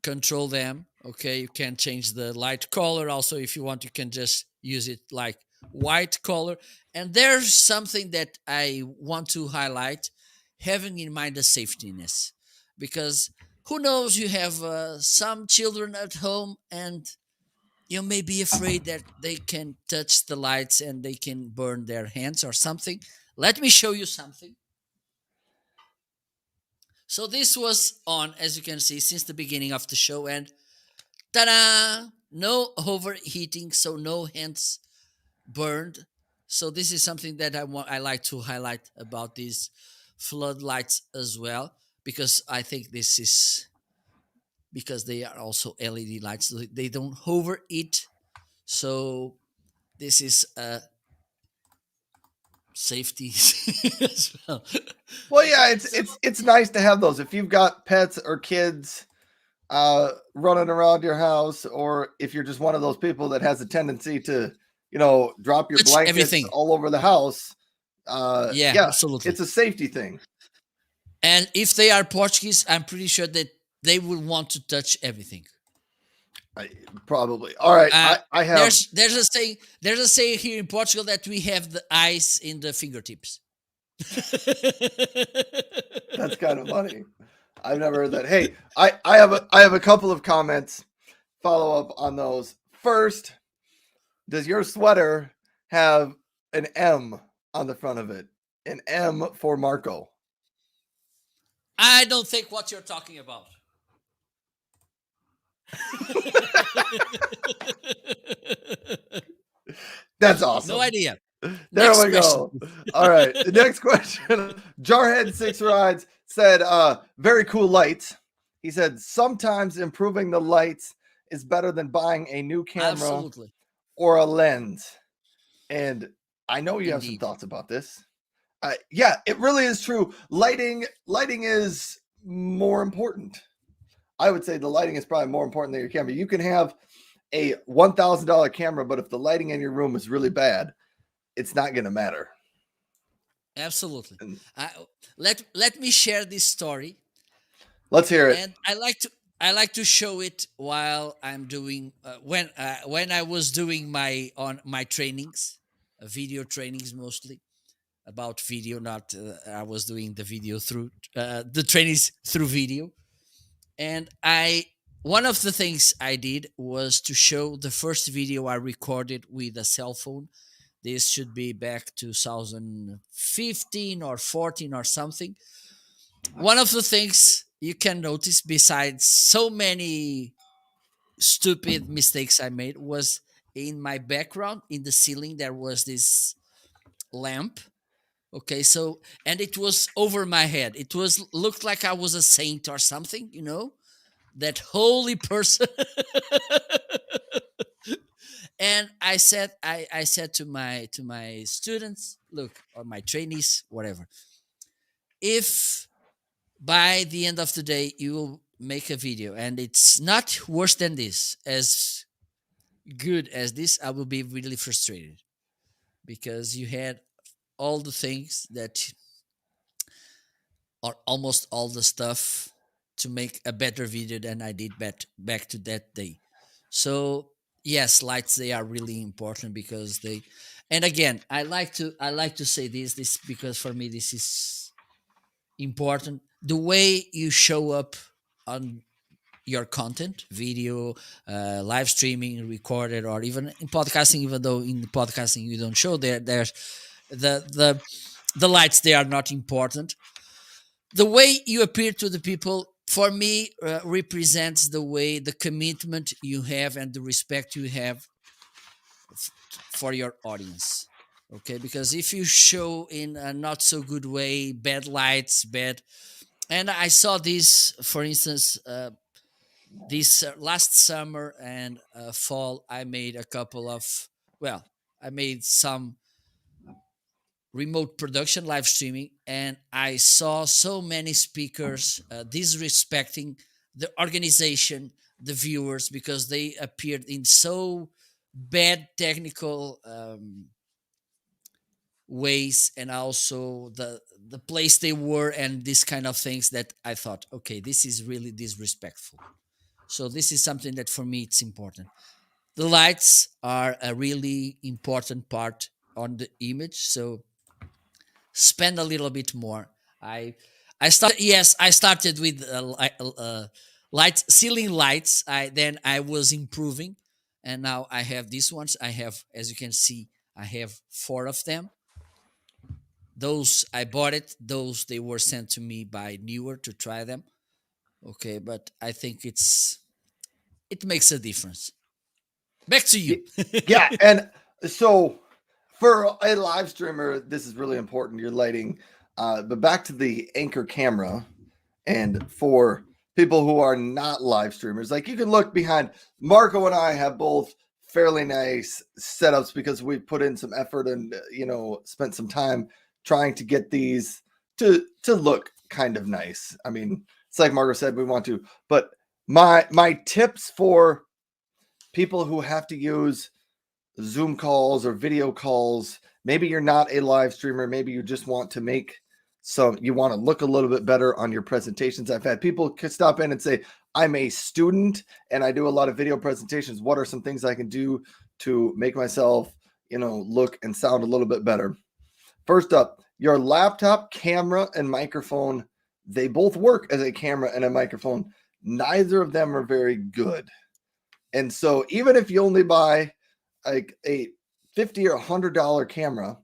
control them. Okay, you can change the light color. Also, if you want, you can just use it like white color. And there's something that I want to highlight, having in mind the safetyness, because who knows, you have some children at home, and you may be afraid that they can touch the lights and they can burn their hands or something. Let me show you something. So this was on, as you can see, since the beginning of the show, and ta-da! No overheating, so no hands burned. So this is something that I like to highlight about these floodlights as well, because I think this is because they are also LED lights. So they don't overheat. So this is a safety as well. Well, yeah, it's nice to have those if you've got pets or kids running around your house, or if you're just one of those people that has a tendency to, drop your Touch blankets everything. all over the house. Yeah, Yeah, absolutely. it's a safety thing. And if they are Portuguese, I'm pretty sure that they will want to touch everything. Probably. All right, I have. There's a saying here in Portugal that we have the ice in the fingertips. That's kind of funny. I've never heard that. Hey, I have a couple of comments. Follow up on those. First, does your sweater have an M on the front of it? An M for Marco? I don't think what you're talking about. That's awesome. No idea. There Next we go. All right. The next question. Jarhead6Rides said, very cool lights. He said, sometimes improving the lights is better than buying a new camera Absolutely. or a lens. And I know you have some thoughts about this. Yeah, it really is true. Lighting is more important. I would say the lighting is probably more important than your camera. You can have a $1,000 camera, but if the lighting in your room is really bad, it's not going to matter. Absolutely. Let me share this story. Let's hear it. And I like to show it while I'm doing when I was doing my trainings, video trainings mostly about video. Not I was doing the video through the trainings through video, and one of the things I did was to show the first video I recorded with a cell phone. This should be back 2015 or 14 or something. One of the things you can notice, besides so many stupid mistakes I made, was in my background, in the ceiling, there was this lamp. Okay, so, and it was over my head. It looked like I was a saint or something, that holy person. And I said to my students, look, or my trainees, whatever, if by the end of the day you will make a video and it's not worse than this, as good as this, I will be really frustrated because you had all the things that are almost all the stuff to make a better video than I did back to that day. So yes, lights, they are really important because they, and again, I like to say this because for me this is important. The way you show up on your content, video, live streaming, recorded, or even in podcasting. Even though in podcasting you don't show there's the lights. They are not important. The way you appear to the people, for me, represents the way, the commitment you have and the respect you have for your audience. Okay, because if you show in a not so good way, bad lights, bad, and I saw this, for instance, this last summer and fall, I made a couple of, well, I made some remote production, live streaming, and I saw so many speakers disrespecting the organization, the viewers, because they appeared in so bad technical ways, and also the place they were, and this kind of things that I thought, okay, this is really disrespectful. So this is something that for me it's important. The lights are a really important part on the image, so spend a little bit more. I started with lights, ceiling lights. I was improving, and now I have these ones. I have, as you can see, I have 4 of them. Those I bought it. Those they were sent to me by Newer to try them. Okay, but I think it makes a difference. Back to you. Yeah, and so for a live streamer, this is really important, your lighting. But back to the Anchor camera, and for people who are not live streamers, like you can look behind. Marco and I have both fairly nice setups because we put in some effort and spent some time trying to get these to look kind of nice. I mean, it's like Marco said, we want to, but my tips for people who have to use Zoom calls or video calls, maybe you're not a live streamer, maybe you just want to make you want to look a little bit better on your presentations. I've had people stop in and say, I'm a student and I do a lot of video presentations. What are some things I can do to make myself, look and sound a little bit better? First up, your laptop camera and microphone, they both work as a camera and a microphone. Neither of them are very good. And so even if you only buy like a $50 or $100 camera,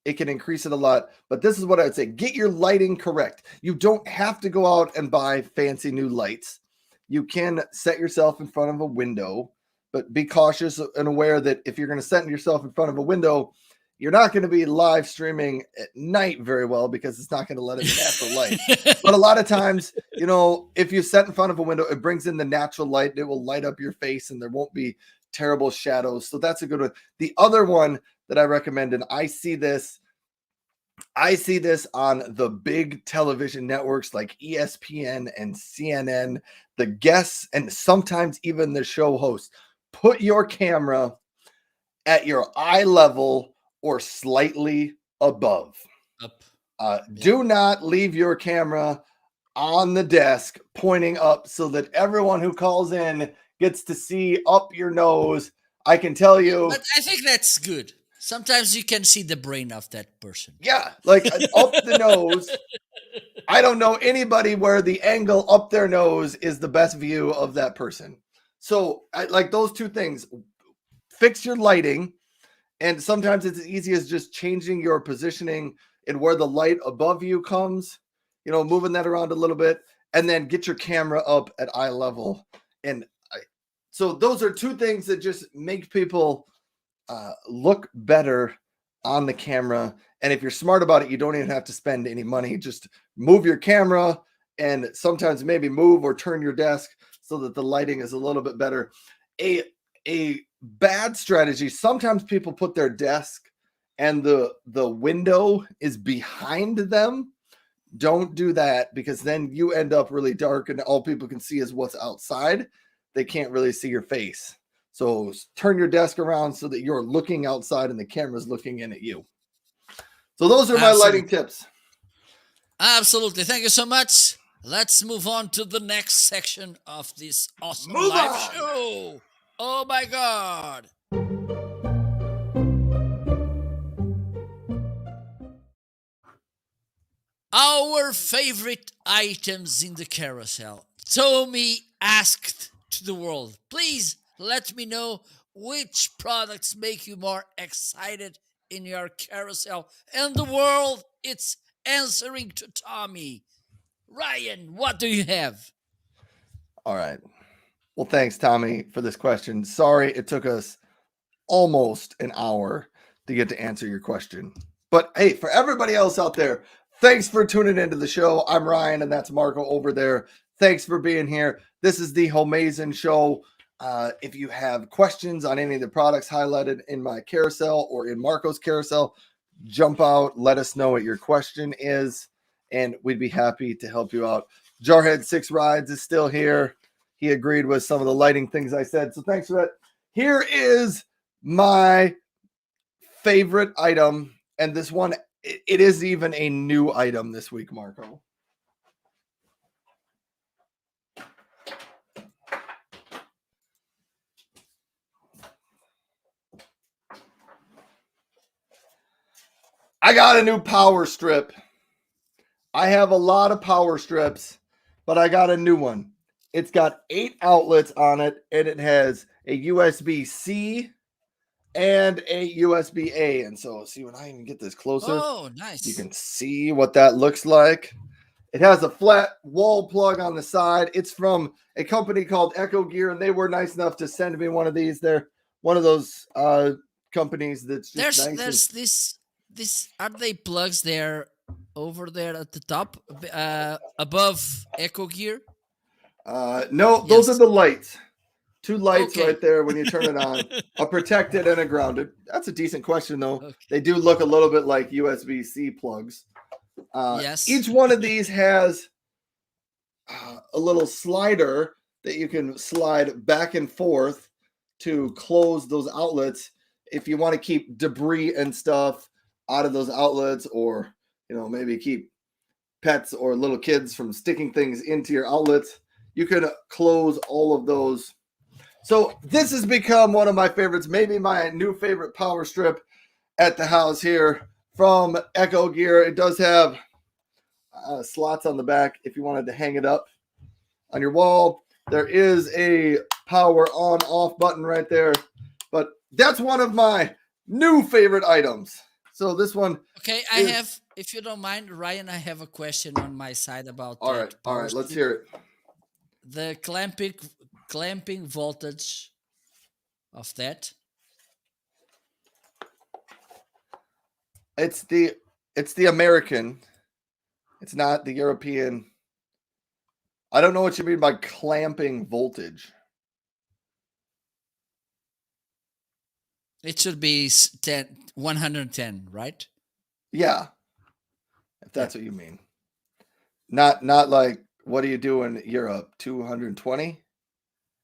it can increase it a lot. But this is what I would say. Get your lighting correct. You don't have to go out and buy fancy new lights. You can set yourself in front of a window, but be cautious and aware that if you're going to set yourself in front of a window, you're not going to be live streaming at night very well because it's not going to let in the natural light. But a lot of times, if you set in front of a window, it brings in the natural light. It will light up your face and there won't be terrible shadows. So that's a good one. The other one that I recommend, and I see this on the big television networks like ESPN and CNN, the guests, and sometimes even the show hosts, put your camera at your eye level or slightly above. Up. Do not leave your camera on the desk pointing up so that everyone who calls in gets to see up your nose. I can tell you. But I think that's good. Sometimes you can see the brain of that person. Yeah, like up the nose. I don't know anybody where the angle up their nose is the best view of that person. So I like those two things. Fix your lighting. And sometimes it's as easy as just changing your positioning and where the light above you comes, moving that around a little bit, and then get your camera up at eye level. And so those are two things that just make people look better on the camera. And if you're smart about it, you don't even have to spend any money. Just move your camera and sometimes maybe move or turn your desk so that the lighting is a little bit better. A bad strategy, sometimes people put their desk and the window is behind them Don't do that, because then you end up really dark and all people can see is what's outside. They can't really see your face. So turn your desk around so that you're looking outside and the camera's looking in at you. So those are my lighting tips. Absolutely. Thank you so much. Let's move on to the next section of this awesome live show. Oh my God. Our favorite items in the carousel. Tommy asked to the world, please let me know which products make you more excited in your carousel. And the world, it's answering to Tommy. Ryan, what do you have? All right. Well, thanks, Tommy, for this question. Sorry it took us almost an hour to get to answer your question. But hey, for everybody else out there, thanks for tuning into the show. I'm Ryan, and that's Marco over there. Thanks for being here. This is the Homeazin show. If you have questions on any of the products highlighted in my carousel or in Marco's carousel, jump out. Let us know what your question is, and we'd be happy to help you out. Jarhead 6 Rides is still here. He agreed with some of the lighting things I said, so thanks for that. Here is my favorite item, and this one, it is even a new item this week, Marco. I got a new power strip. I have a lot of power strips, but I got a new one. It's got 8 outlets on it, and it has a USB-C and a USB-A. And so, see, when I even get this closer, oh, nice. You can see what that looks like. It has a flat wall plug on the side. It's from a company called Ecobee, and they were nice enough to send me one of these. They're one of those companies that's just there's this are they plugs there over there at the top above Ecobee? No, yes. Those are the lights. 2 lights right there when you turn it on. A protected and a grounded. That's a decent question, though. Okay. They do look a little bit like USB-C plugs. Yes. Each one of these has a little slider that you can slide back and forth to close those outlets if you want to keep debris and stuff out of those outlets, or maybe keep pets or little kids from sticking things into your outlets. You can close all of those. So this has become one of my favorites, maybe my new favorite power strip at the house here from Ecobee. It does have slots on the back if you wanted to hang it up on your wall. There is a power on off button right there, but that's one of my new favorite items. So this one. Okay, I have, if you don't mind, Ryan, I have a question on my side about all right, let's hear it. The clamping voltage of that. It's the American. It's not the European. I don't know what you mean by clamping voltage. It should be 110, right? Yeah. If that's what you mean. Not like, what do you do in Europe? 220?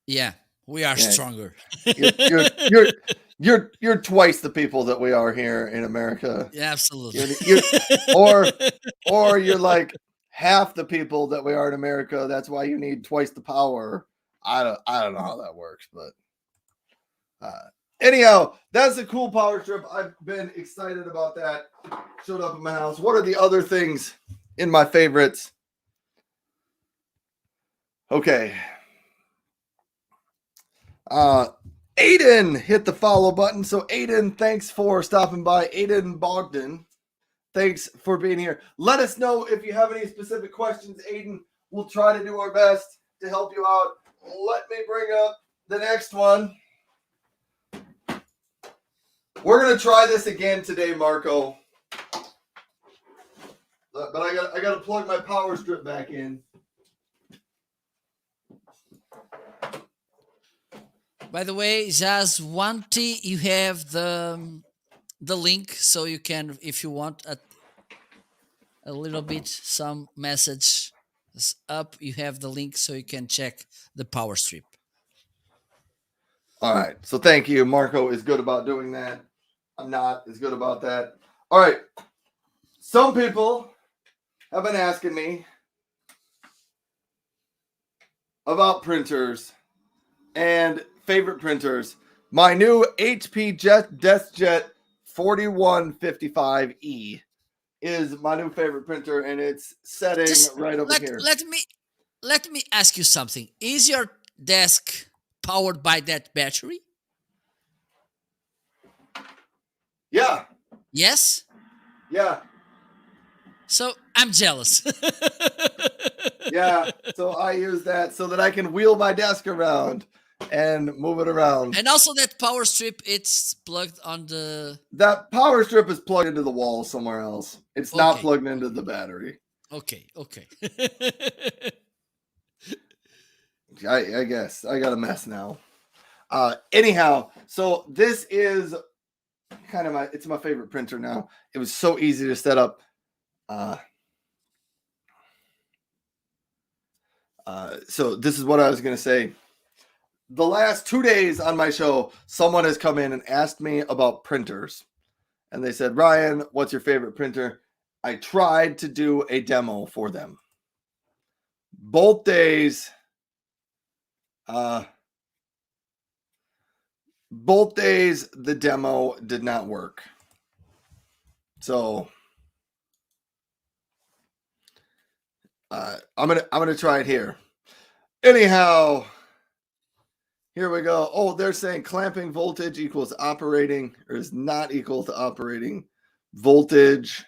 Yeah, we are stronger. You're twice the people that we are here in America. Yeah, absolutely. Or you're like half the people that we are in America. That's why you need twice the power. I don't know how that works, but anyhow, that's a cool power strip. I've been excited about that. Showed up at my house. What are the other things in my favorites? Okay. Aiden hit the follow button. So Aiden, thanks for stopping by. Aiden Bogdan, thanks for being here. Let us know if you have any specific questions, Aiden. We'll try to do our best to help you out. Let me bring up the next one. We're going to try this again today, Marco. But I got to plug my power strip back in. By the way, Jazwanti, you have the link, so you can, if you want, a little bit some message up. You have the link so you can check the power strip. All right. So thank you. Marco is good about doing that. I'm not as good about that. All right. Some people have been asking me about printers and favorite printers. My new HP DeskJet 4155E is my new favorite printer, and it's setting right over here. Let me ask you something. Is your desk powered by that battery? Yeah. Yes? Yeah. So I'm jealous. Yeah. So I use that so that I can wheel my desk around and move it around. And also that power strip, it's plugged on the... That power strip is plugged into the wall somewhere else. It's not plugged into the battery. Okay. I guess. I got a mess now. Anyhow, so this is kind of it's my favorite printer now. It was so easy to set up. So this is what I was going to say. The last 2 days on my show, someone has come in and asked me about printers. And they said, Ryan, what's your favorite printer? I tried to do a demo for them. Both days, the demo did not work. So I'm gonna try it here. Anyhow, here we go. Oh, they're saying clamping voltage equals operating, or is not equal to operating voltage.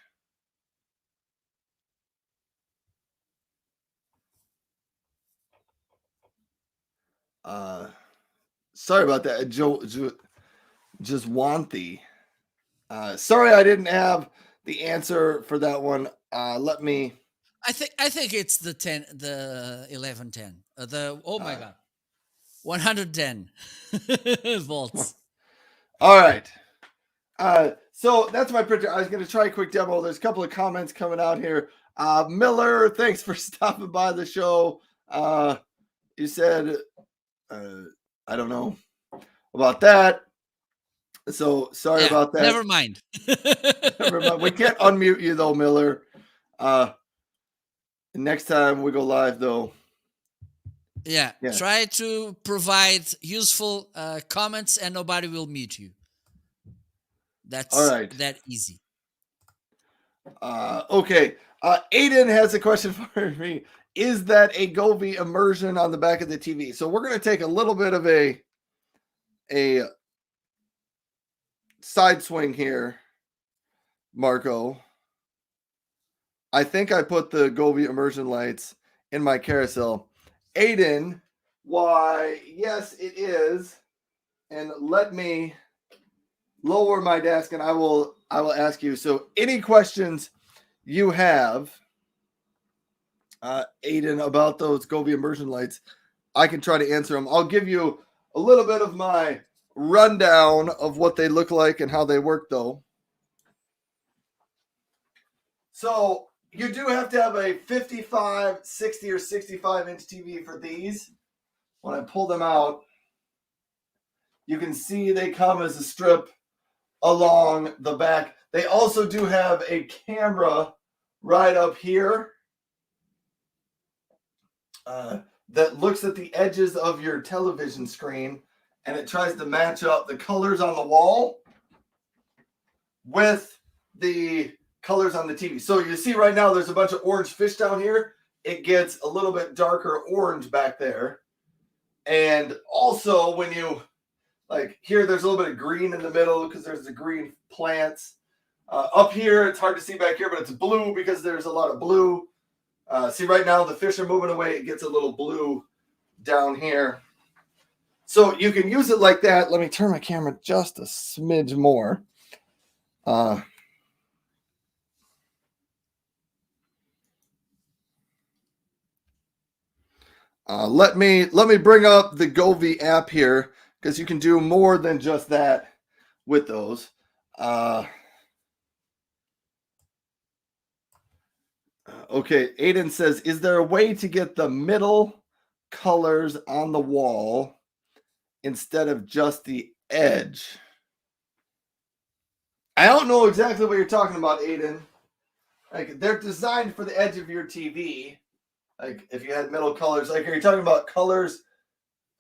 Sorry about that, just want the. Sorry, I didn't have the answer for that one. Let me. I think it's the 1110. Oh my god, 110 volts. All right. So that's my printer. I was going to try a quick demo. There's a couple of comments coming out here. Miller, thanks for stopping by the show. You said, I don't know about that. So sorry about that. Never mind. Never mind. We can't unmute you though, Miller. Next time we go live though. Yeah. Try to provide useful comments and nobody will mute you. That's all right. That easy. Okay. Aiden has a question for me. Is that a Gobi immersion on the back of the TV? So we're going to take a little bit of a side swing here, Marco. I think I put the Gobi immersion lights in my carousel. Aiden, why? Yes, it is. And let me lower my desk and I will ask you. So any questions you have, Aiden, about those Gobi immersion lights, I can try to answer them. I'll give you a little bit of my rundown of what they look like and how they work though. So you do have to have a 55, 60, or 65 inch TV for these. When I pull them out, you can see they come as a strip along the back. They also do have a camera right up here that looks at the edges of your television screen, and it tries to match up the colors on the wall with the colors on the TV. So you see right now there's a bunch of orange fish down here. It gets a little bit darker orange back there. And also when you, like here, there's a little bit of green in the middle because there's the green plants. Up here, it's hard to see back here, but it's blue because there's a lot of blue. See right now the fish are moving away. It gets a little blue down here. So you can use it like that. Let me turn my camera just a smidge more. Let me bring up the Gobi app here because you can do more than just that with those. Okay, Aiden says, is there a way to get the middle colors on the wall instead of just the edge? I don't know exactly what you're talking about, Aiden. Like, they're designed for the edge of your TV. Like, if you had middle colors, like, are you talking about colors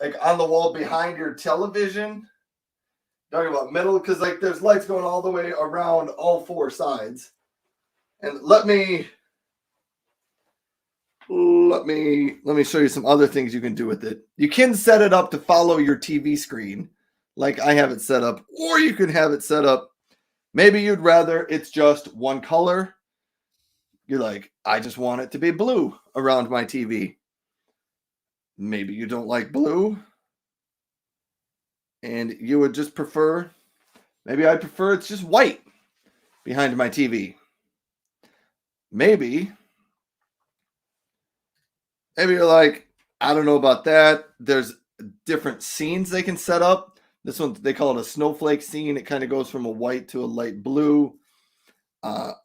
like on the wall behind your television? Talking about middle, because like there's lights going all the way around all four sides. And let me show you some other things you can do with it. You can set it up to follow your TV screen, like I have it set up, or you can have it set up. Maybe you'd rather it's just one color. You're like, I just want it to be blue around my TV. Maybe you don't like blue, and you would just prefer, maybe I'd prefer it's just white behind my TV. Maybe you're like, I don't know about that. There's different scenes they can set up. This one, they call it a snowflake scene. It kind of goes from a white to a light blue.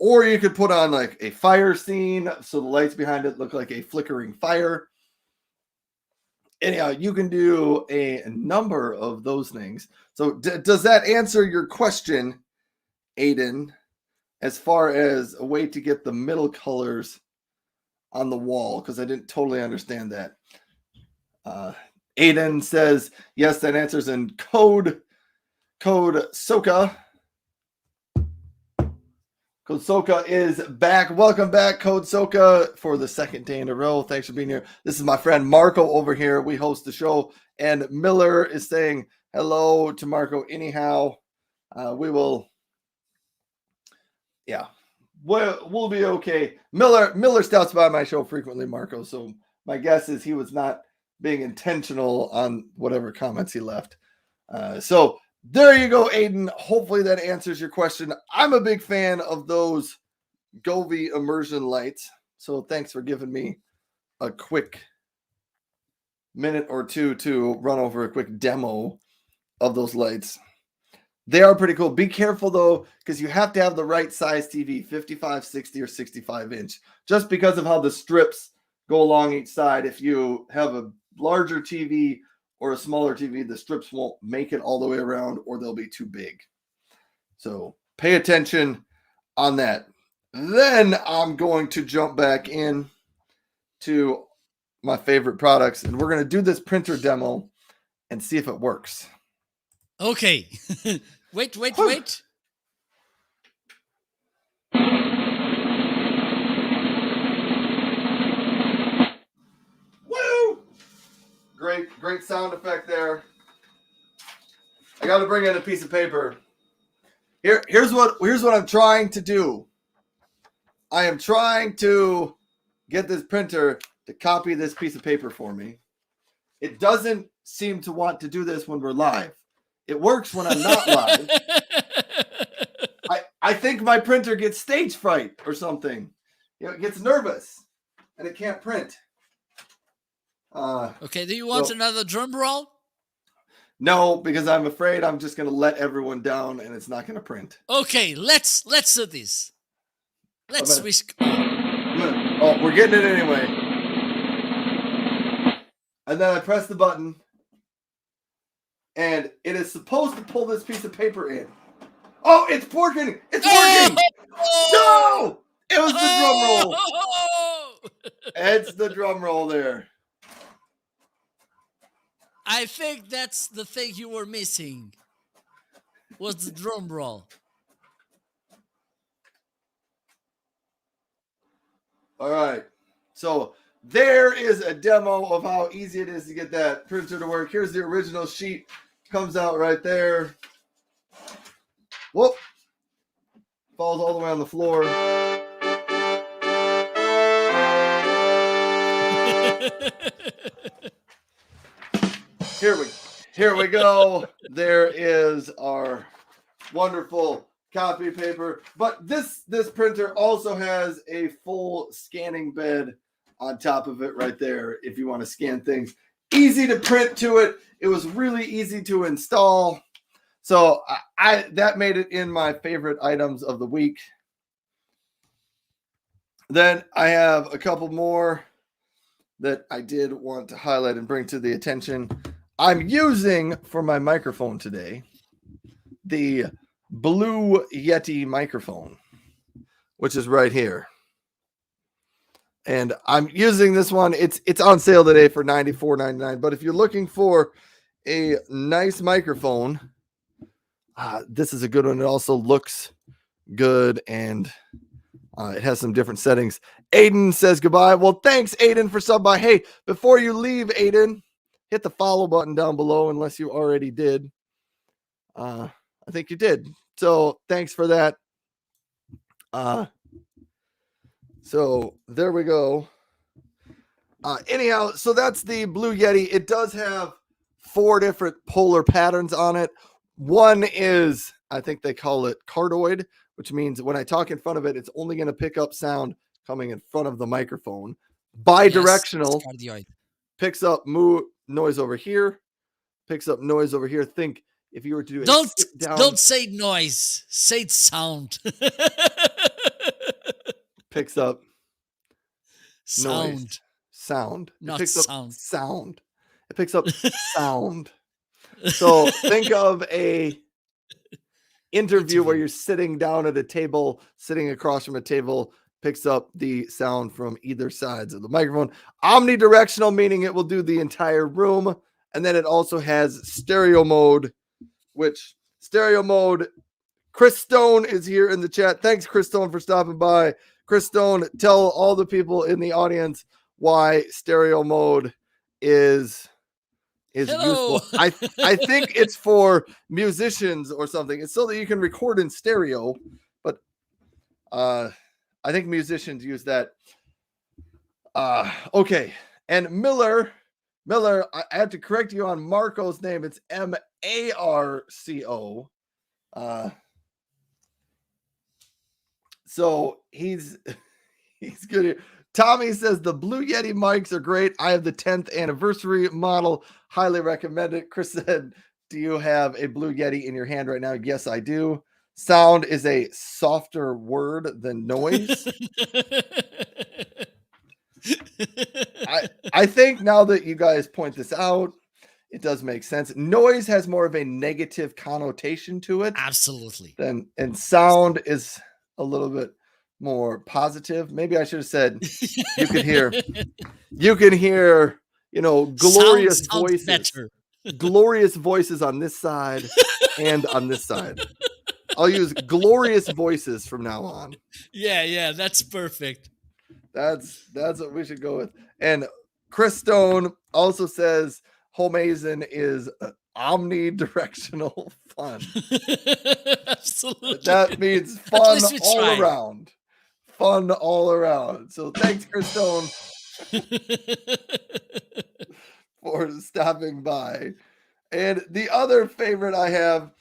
Or you could put on like a fire scene, so the lights behind it look like a flickering fire. Anyhow, you can do a number of those things. So does that answer your question, Aiden, as far as a way to get the middle colors on the wall? Because I didn't totally understand that. Aiden says, yes, that answers in code Soka. Code Soka is back. Welcome back, Code Soka, for the second day in a row. Thanks for being here. This is my friend Marco over here. We host the show, and Miller is saying hello to Marco. Anyhow, we'll be okay. Miller stops by my show frequently, Marco. So my guess is he was not being intentional on whatever comments he left. So there you go, Aiden. Hopefully that answers your question. I'm a big fan of those Gobi immersion lights. So thanks for giving me a quick minute or two to run over a quick demo of those lights. They are pretty cool. Be careful though, because you have to have the right size TV, 55, 60, or 65 inch, just because of how the strips go along each side. If you have a larger TV or a smaller TV, the strips won't make it all the way around, or they'll be too big. So pay attention on that. Then I'm going to jump back in to my favorite products, and we're going to do this printer demo and see if it works. Okay. Wait. Woo! Great sound effect there. I got to bring in a piece of paper. Here's what I'm trying to do. I am trying to get this printer to copy this piece of paper for me. It doesn't seem to want to do this when we're live. It works when I'm not live. I think my printer gets stage fright or something. It gets nervous and it can't print. Okay, do you want another drum roll? No, because I'm afraid I'm just going to let everyone down and it's not going to print. Okay, let's do this. Let's switch. Oh, we're getting it anyway. And then I press the button, and it is supposed to pull this piece of paper in. Oh, it's working! It's working! No! It was the drum roll. It's the drum roll there. I think that's the thing you were missing. Was the drum roll. All right. So there is a demo of how easy it is to get that printer to work. Here's the original sheet. Comes out right there. Whoop. Falls all the way on the floor. Here we go. There is our wonderful copy paper. But this printer also has a full scanning bed on top of it right there if you want to scan things. Easy to print to it. It was really easy to install. So that made it in my favorite items of the week. Then I have a couple more that I did want to highlight and bring to the attention. I'm using for my microphone today the Blue Yeti microphone, which is right here. And I'm using this one. It's on sale today for $94.99. But if you're looking for a nice microphone, this is a good one. It also looks good, and it has some different settings. Aiden says goodbye. Well, thanks, Aiden, for sub by. Hey, before you leave, Aiden, hit the follow button down below unless you already did. I think you did. So thanks for that. So there we go. Anyhow, so that's the Blue Yeti. It does have 4 different polar patterns on it. One is, I think they call it cardioid, which means when I talk in front of it, it's only going to pick up sound coming in front of the microphone. Bidirectional, yes, picks up noise over here, picks up noise over here. Think if you were to do don't say noise, say sound. Picks up sound. Noise. Sound. Not it picks sound. Up sound. It picks up sound. So think of a interview where you're sitting down at a table, sitting across from a table, picks up the sound from either sides of the microphone. Omnidirectional, meaning it will do the entire room. And then it also has stereo mode, which stereo mode, Chris Stone is here in the chat. Thanks, Chris Stone, for stopping by. Chris Stone, tell all the people in the audience why stereo mode is useful. I think it's for musicians or something. It's so that you can record in stereo, but I think musicians use that. Okay. And Miller, I had to correct you on Marco's name. It's Marco. So he's good here. Tommy says the Blue Yeti mics are great. I have the 10th anniversary model. Highly recommend it. Chris said, do you have a Blue Yeti in your hand right now? Yes, I do. Sound is a softer word than noise. I think now that you guys point this out, it does make sense. Noise has more of a negative connotation to it. Absolutely. And sound is a little bit more positive. Maybe I should have said you can hear, glorious voices. Better. Glorious voices on this side and on this side. I'll use glorious voices from now on. Yeah, that's perfect. That's what we should go with. And Chris Stone also says Homeazin is omnidirectional fun. Absolutely. That means fun all around. Fun all around. So thanks, Chris Stone, for stopping by. And the other favorite I have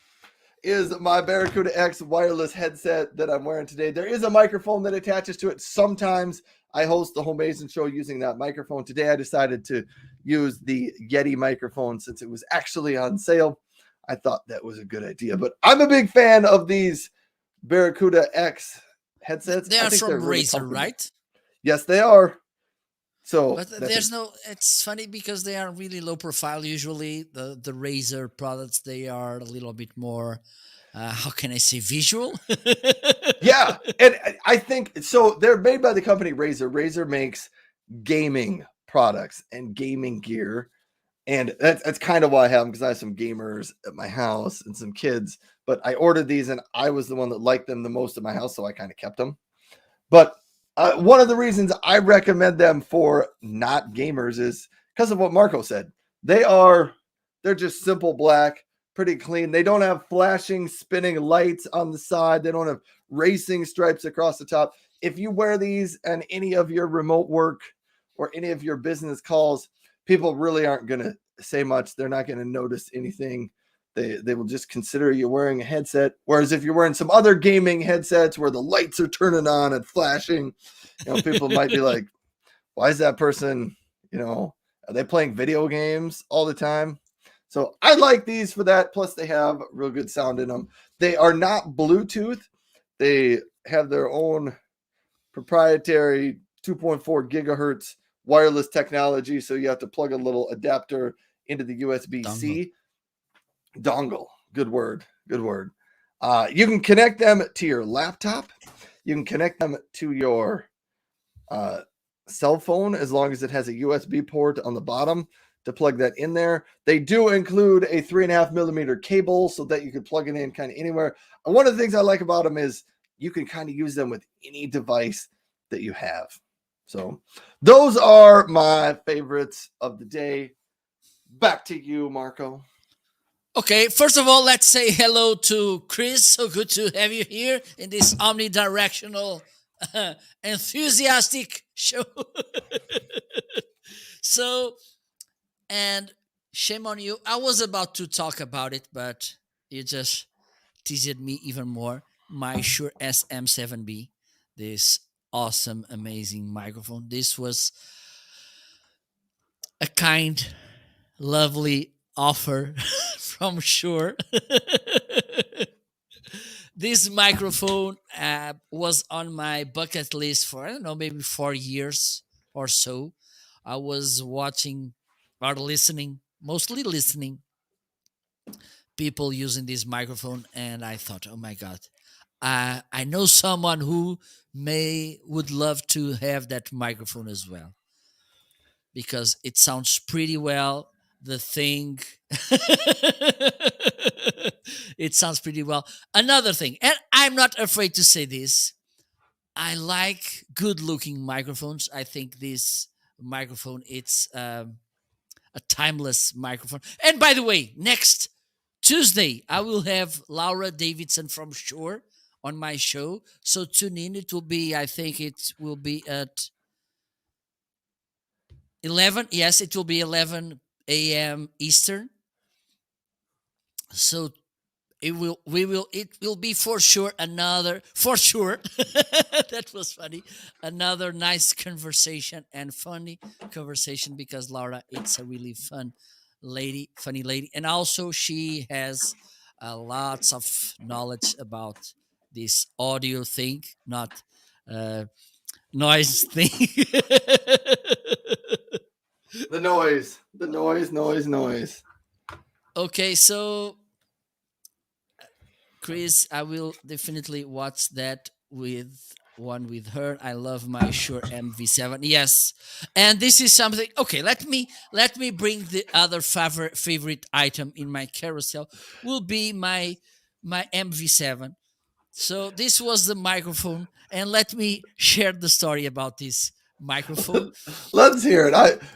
is my Barracuda X wireless headset that I'm wearing today. There is a microphone that attaches to it. Sometimes I host the Homeazin show using that microphone. Today I decided to use the Yeti microphone since it was actually on sale. I thought that was a good idea. But I'm a big fan of these Barracuda X headsets. They are from really Razer, right? Yes, they are. So, but it's funny because they are really low profile. Usually the Razer products, they are a little bit more, how can I say, visual? Yeah. And I think, so they're made by the company Razer. Razer makes gaming products and gaming gear. And that's kind of why I have them, because I have some gamers at my house and some kids. But I ordered these and I was the one that liked them the most at my house, so I kind of kept them. But one of the reasons I recommend them for not gamers is because of what Marco said. They're just simple black, pretty clean. They don't have flashing, spinning lights on the side. They don't have racing stripes across the top. If you wear these and any of your remote work or any of your business calls, people really aren't going to say much. They're not going to notice anything. They will just consider you wearing a headset. Whereas if you're wearing some other gaming headsets where the lights are turning on and flashing, people might be like, why is that person, are they playing video games all the time? So I like these for that. Plus they have real good sound in them. They are not Bluetooth. They have their own proprietary 2.4 gigahertz wireless technology. So you have to plug a little adapter into the USB-C dongle. Good word. Good word. You can connect them to your laptop. You can connect them to your cell phone as long as it has a USB port on the bottom to plug that in there. They do include a 3.5 millimeter cable so that you can plug it in kind of anywhere. And one of the things I like about them is you can kind of use them with any device that you have. So those are my favorites of the day. Back to you, Marco. Okay, first of all, let's say hello to Chris. So good to have you here in this omnidirectional, enthusiastic show. So, and shame on you. I was about to talk about it, but you just teased me even more. My Shure SM7B, this awesome, amazing microphone. This was a kind, lovely offer from Shure. This microphone was on my bucket list for, I don't know, maybe 4 years or so. I was watching or listening, mostly listening, people using this microphone, and I thought, oh my God, I know someone who would love to have that microphone as well because it sounds pretty well. The thing, it sounds pretty well. Another thing, and I'm not afraid to say this, I like good-looking microphones. I think this microphone, it's a timeless microphone. And by the way, next Tuesday, I will have Laura Davidson from Shure on my show. So tune in. It will be, I think it will be at 11. Yes, it will be 11 a.m. Eastern. So it will be for sure that was funny, another nice conversation and funny conversation because Laura, it's a really funny lady, and also she has lots of knowledge about this audio thing, not noise thing. The noise. Okay, so Chris, I will definitely watch that with her. I love my Shure MV7. Yes, and this is something. Okay, let me bring the other favorite item in my carousel. Will be my MV7. So this was the microphone, and let me share the story about this microphone. Let's hear it.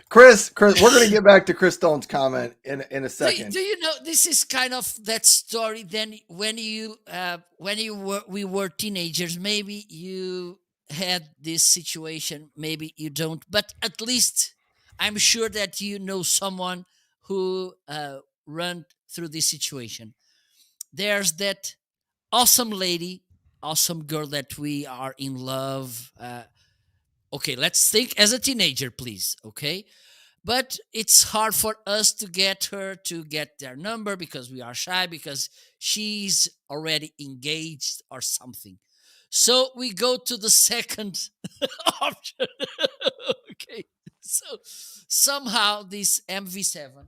Chris, we're going to get back to Chris Stone's comment in a second. Do you know this is kind of that story? Then when we were teenagers, maybe you had this situation, maybe you don't, but at least I'm sure that you know someone who ran through this situation. There's that awesome lady, awesome girl that we are in love. Okay, let's think as a teenager, please. Okay, but it's hard for us to get her to get their number because we are shy because she's already engaged or something. So we go to the second option. Okay, so somehow this MV7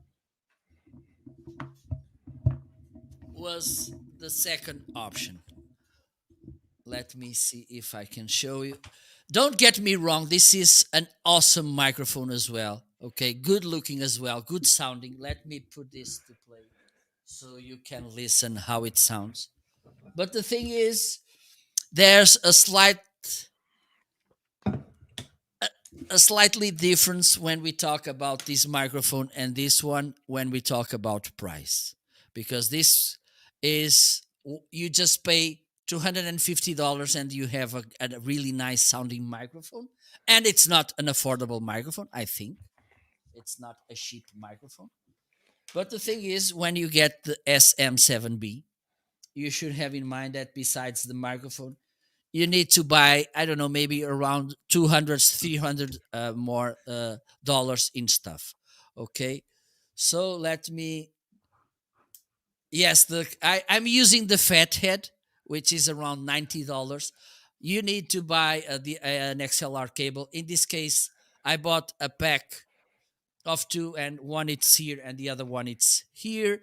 was the second option. Let me see if I can show you. Don't get me wrong, this is an awesome microphone as well. Okay, good looking as well, good sounding. Let me put this to play so you can listen how it sounds. But the thing is, there's a slightly difference when we talk about this microphone and this one when we talk about price, because this is, you just pay $250 and you have a really nice sounding microphone, and it's not an affordable microphone. I think it's not a cheap microphone. But the thing is, when you get the SM7B, you should have in mind that besides the microphone, you need to buy, I don't know, maybe around 200, 300 more dollars in stuff. Okay, so let me. Yes, I'm using the Fathead, which is around $90. you need to buy an XLR cable. In this case, I bought a pack of two, and one it's here and the other one it's here.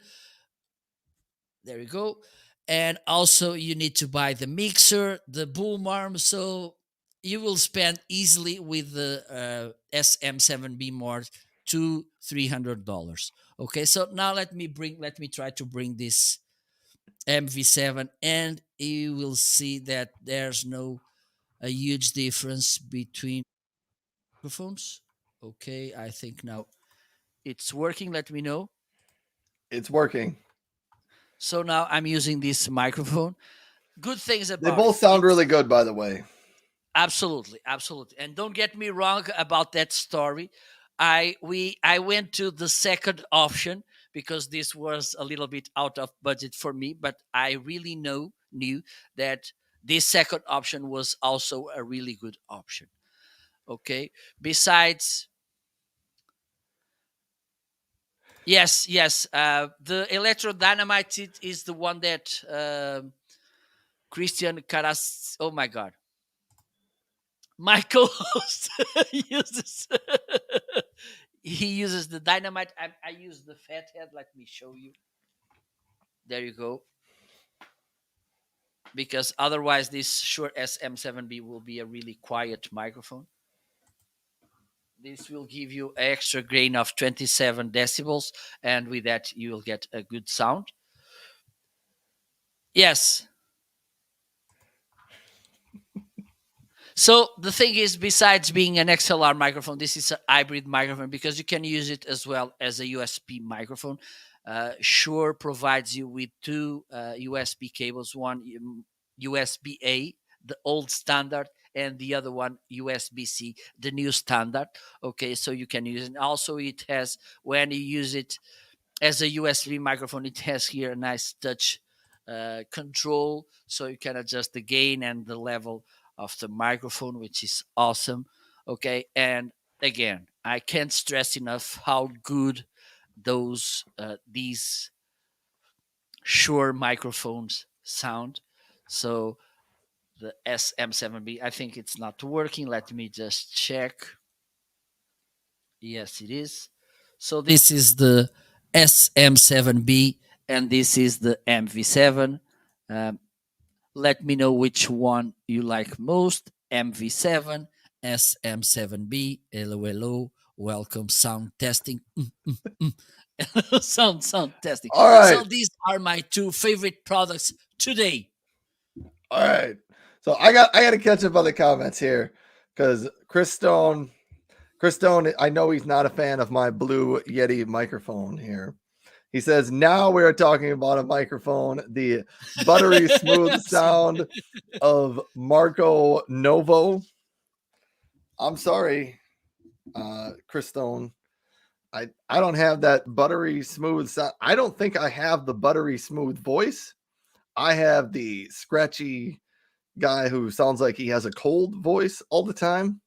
There you go. And also you need to buy the mixer, the boom arm. So you will spend easily with the SM7B more $200-300. Okay, so now let me try to bring this MV7, and you will see that there's no a huge difference between microphones. Okay, I think now it's working. Let me know. It's working. So now I'm using this microphone. Good things They about both it. sound really good, by the way. Absolutely, absolutely. And don't get me wrong about that story. I went to the second option because this was a little bit out of budget for me, but I really knew that this second option was also a really good option. Okay. Besides, yes, the Electro Dynamite is the one that Christian Caras. Oh my God, my co-host uses. He uses the Dynamite. I use the Fathead. Let me show you. There you go. Because otherwise, this Shure SM7B will be a really quiet microphone. This will give you an extra gain of 27 decibels, and with that, you will get a good sound. Yes. So the thing is, besides being an XLR microphone, this is a hybrid microphone because you can use it as well as a USB microphone. Shure provides you with two USB cables, one USB-A, the old standard, and the other one USB-C, the new standard. Okay, so you can use it. Also, it has, when you use it as a USB microphone, it has here a nice touch control, so you can adjust the gain and the level of the microphone, which is awesome. Okay, and again, I can't stress enough how good these Shure microphones sound. So the SM7B, I think it's not working. Let me just check. Yes, it is. So this is the SM7B, and this is the MV7. Um, let me know which one you like most. MV7, SM7B, hello, welcome, sound testing. sound testing. All right. So these are my two favorite products today. All right. So I got to catch up on the comments here because Chris Stone, I know he's not a fan of my Blue Yeti microphone here. He says, now we're talking about a microphone, the buttery smooth sound of Marco Novo. I'm sorry, Chris Stone. I don't have that buttery smooth sound. I don't think I have the buttery smooth voice. I have the scratchy guy who sounds like he has a cold voice all the time.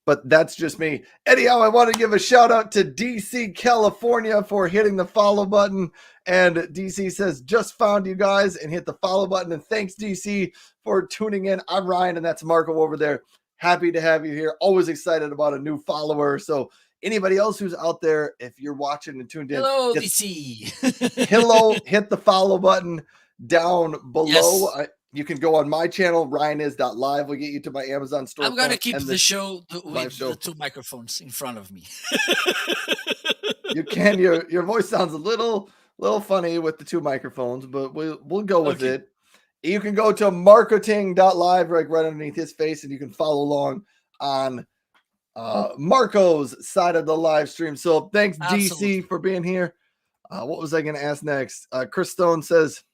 But that's just me. Anyhow, I want to give a shout out to DC, California for hitting the follow button. And DC says, just found you guys and hit the follow button. And thanks, DC, for tuning in. I'm Ryan, and that's Marco over there. Happy to have you here. Always excited about a new follower. So anybody else who's out there, if you're watching and tuned in, hello, DC. hello, hit the follow button down below. Yes. You can go on my channel, ryanis.live. We'll get you to my Amazon store. I'm going to keep the show with show. the two microphones in front of me. You can. Your voice sounds a little funny with the two microphones, but we'll go with it. You can go to marketing.live right underneath his face, and you can follow along on Marco's side of the live stream. So thanks, DC, for being here. What was I going to ask next? Chris Stone says,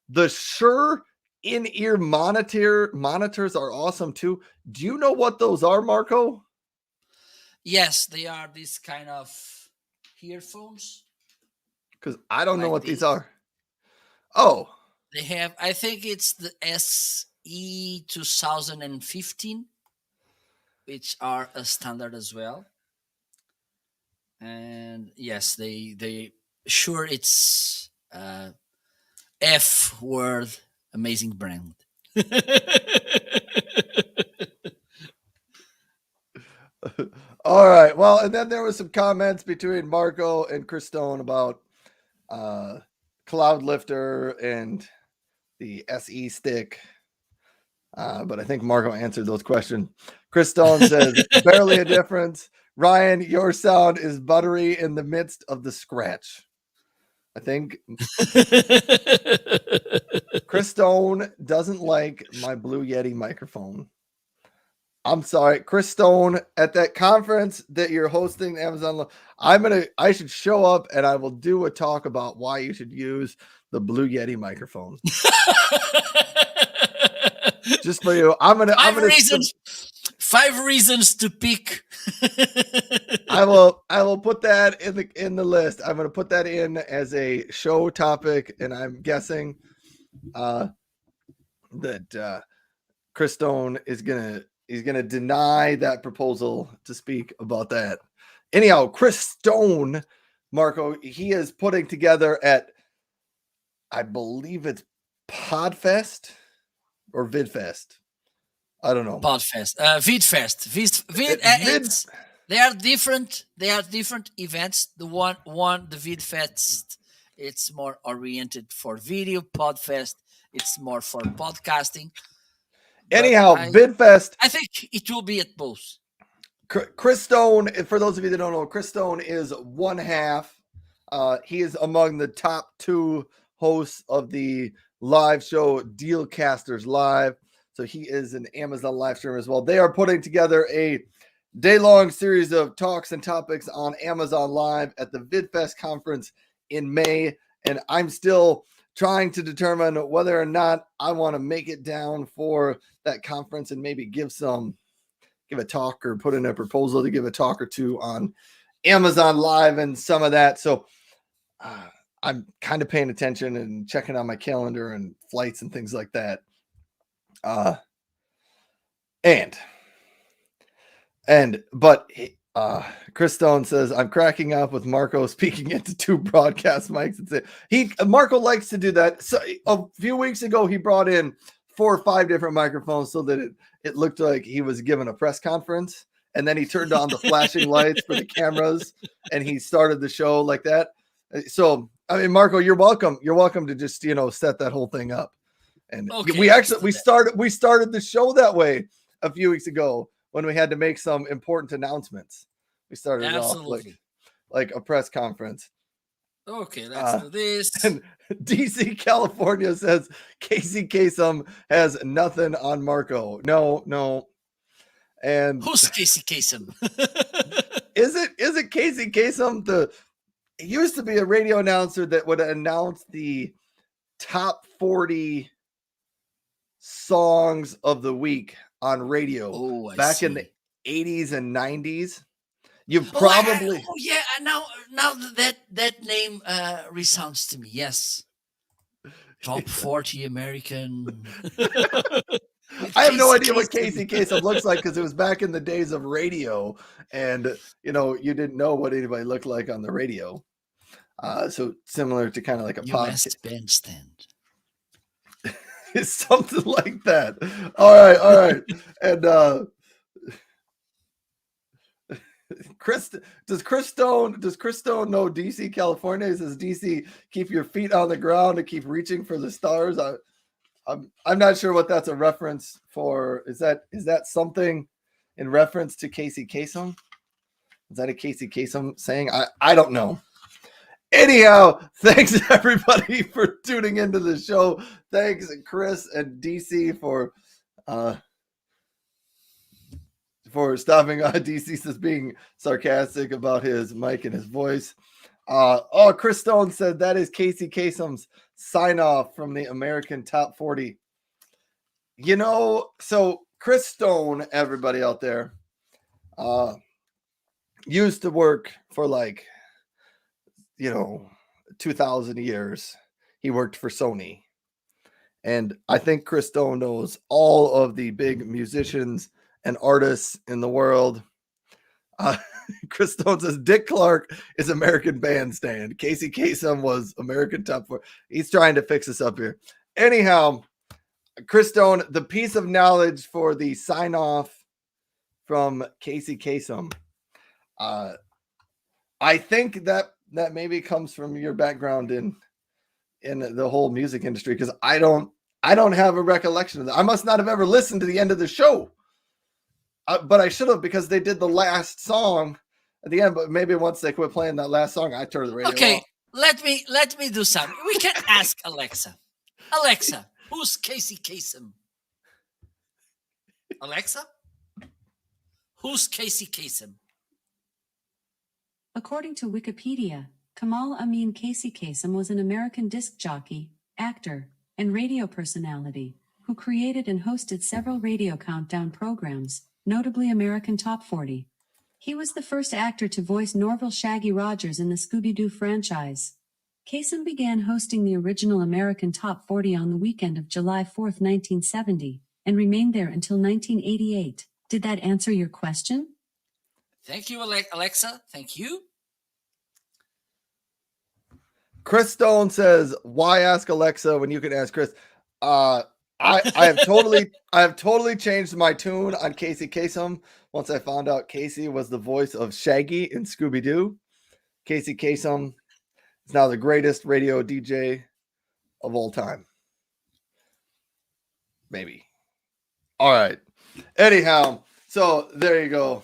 the Shure in-ear monitors are awesome too. Do you know what those are, Marco? Yes, they are these kind of earphones. Because I don't know what these are. Oh. They have, I think it's the SE 2015, which are a standard as well. And yes, they Sure, it's F word amazing brand. All right. Well, and then there was some comments between Marco and Chris Stone about Cloud Lifter and the SE stick. But I think Marco answered those questions. Chris Stone says, barely a difference. Ryan, your sound is buttery in the midst of the scratch. I think Chris Stone doesn't like my Blue Yeti microphone. I'm sorry, Chris Stone, at that conference that you're hosting, Amazon, I should show up and I will do a talk about why you should use the Blue Yeti microphone. Just for you. Five reasons to pick. I will put that in the list. I'm going to put that in as a show topic, and I'm guessing that Chris Stone is gonna deny that proposal to speak about that. Anyhow, Chris Stone, Marco, he is putting together at, I believe it's Podfest or VidFest. I don't know. Podfest, VidFest. They are different. They are different events. The VidFest, it's more oriented for video. Podfest, it's more for podcasting. Anyhow, VidFest. I think it will be at both. Chris Stone, for those of you that don't know, Chris Stone is one half. He is among the top 2 hosts of the live show Dealcasters Live. So he is an Amazon live streamer as well. They are putting together a day-long series of talks and topics on Amazon Live at the VidFest conference in May. And I'm still trying to determine whether or not I want to make it down for that conference and maybe give a talk or put in a proposal to give a talk or two on Amazon Live and some of that. So I'm kind of paying attention and checking on my calendar and flights and things like that. But Chris Stone says, I'm cracking up with Marco speaking into 2 broadcast mics. Marco likes to do that. So a few weeks ago, he brought in 4 or 5 different microphones so that it looked like he was giving a press conference. And then he turned on the flashing lights for the cameras and he started the show like that. So, I mean, Marco, you're welcome. You're welcome to just, set that whole thing up. And okay, we started the show that way a few weeks ago when we had to make some important announcements. We started it off like a press conference. Okay, let's do this. And DC California says Casey Kasem has nothing on Marco. No. And who's Casey Kasem? Is it Casey Kasem? It used to be a radio announcer that would announce the top 40 songs of the week on radio back in the 80s and 90s. You probably now that name resounds to me. Yes. Top 40 American. I have no idea what Casey Kasem looks like because it was back in the days of radio and you didn't know what anybody looked like on the radio. So similar to kind of like a US bandstand. It's something like that. All right. And does Chris Stone know DC California? He says DC, keep your feet on the ground and keep reaching for the stars. I'm not sure what that's a reference for. Is that something in reference to Casey Kasem? Is that a Casey Kasem saying? I don't know. Anyhow, thanks everybody for tuning into the show. Thanks Chris and DC for stopping on. DC says being sarcastic about his mic and his voice. Chris Stone said that is Casey Kasem's sign off from the American Top 40. So Chris Stone, everybody out there, used to work for 2,000 years. He worked for Sony. And I think Chris Stone knows all of the big musicians and artists in the world. Chris Stone says Dick Clark is American Bandstand. Casey Kasem was American Top 4. He's trying to fix us up here. Anyhow, Chris Stone, the piece of knowledge for the sign off from Kasem. I think that maybe comes from your background in the whole music industry, because I don't have a recollection of that. I must not have ever listened to the end of the show, but I should have, because they did the last song at the end. But maybe once they quit playing that last song, I turned the radio off. Let me do something. We can ask Alexa. Alexa, who's Kasem? Alexa, who's Kasem? According to Wikipedia, Kamal Amin Kasem was an American disc jockey, actor, and radio personality who created and hosted several radio countdown programs, notably American Top 40. He was the first actor to voice Norville Shaggy Rogers in the Scooby-Doo franchise. Kasem began hosting the original American Top 40 on the weekend of July 4, 1970, and remained there until 1988. Did that answer your question? Thank you, Alexa. Thank you. Chris Stone says, "Why ask Alexa when you can ask Chris?" I have totally changed my tune on Kasem once I found out Casey was the voice of Shaggy in Scooby-Doo. Kasem is now the greatest radio DJ of all time. Maybe. All right. Anyhow, so there you go.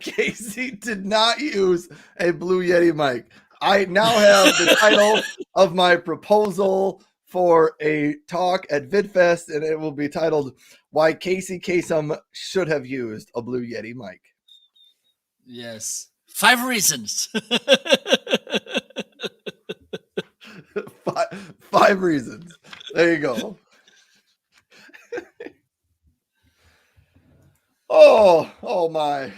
Casey did not use a Blue Yeti mic. I now have the title of my proposal for a talk at VidFest, and it will be titled "Why Kasem Should Have Used a Blue Yeti Mic." Yes. 5 reasons. 5 reasons. There you go. Oh my.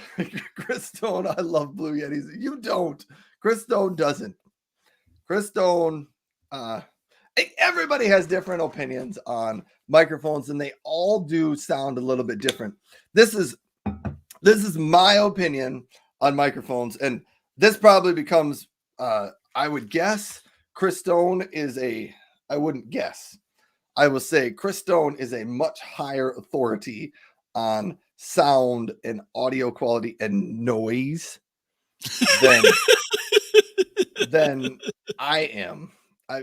Chris Stone, I love Blue Yetis. You don't. Chris Stone doesn't. Chris Stone, everybody has different opinions on microphones, and they all do sound a little bit different. This is my opinion on microphones, and this probably becomes, I would guess, Chris Stone is I wouldn't guess. I will say Chris Stone is a much higher authority on sound and audio quality and noise than I am.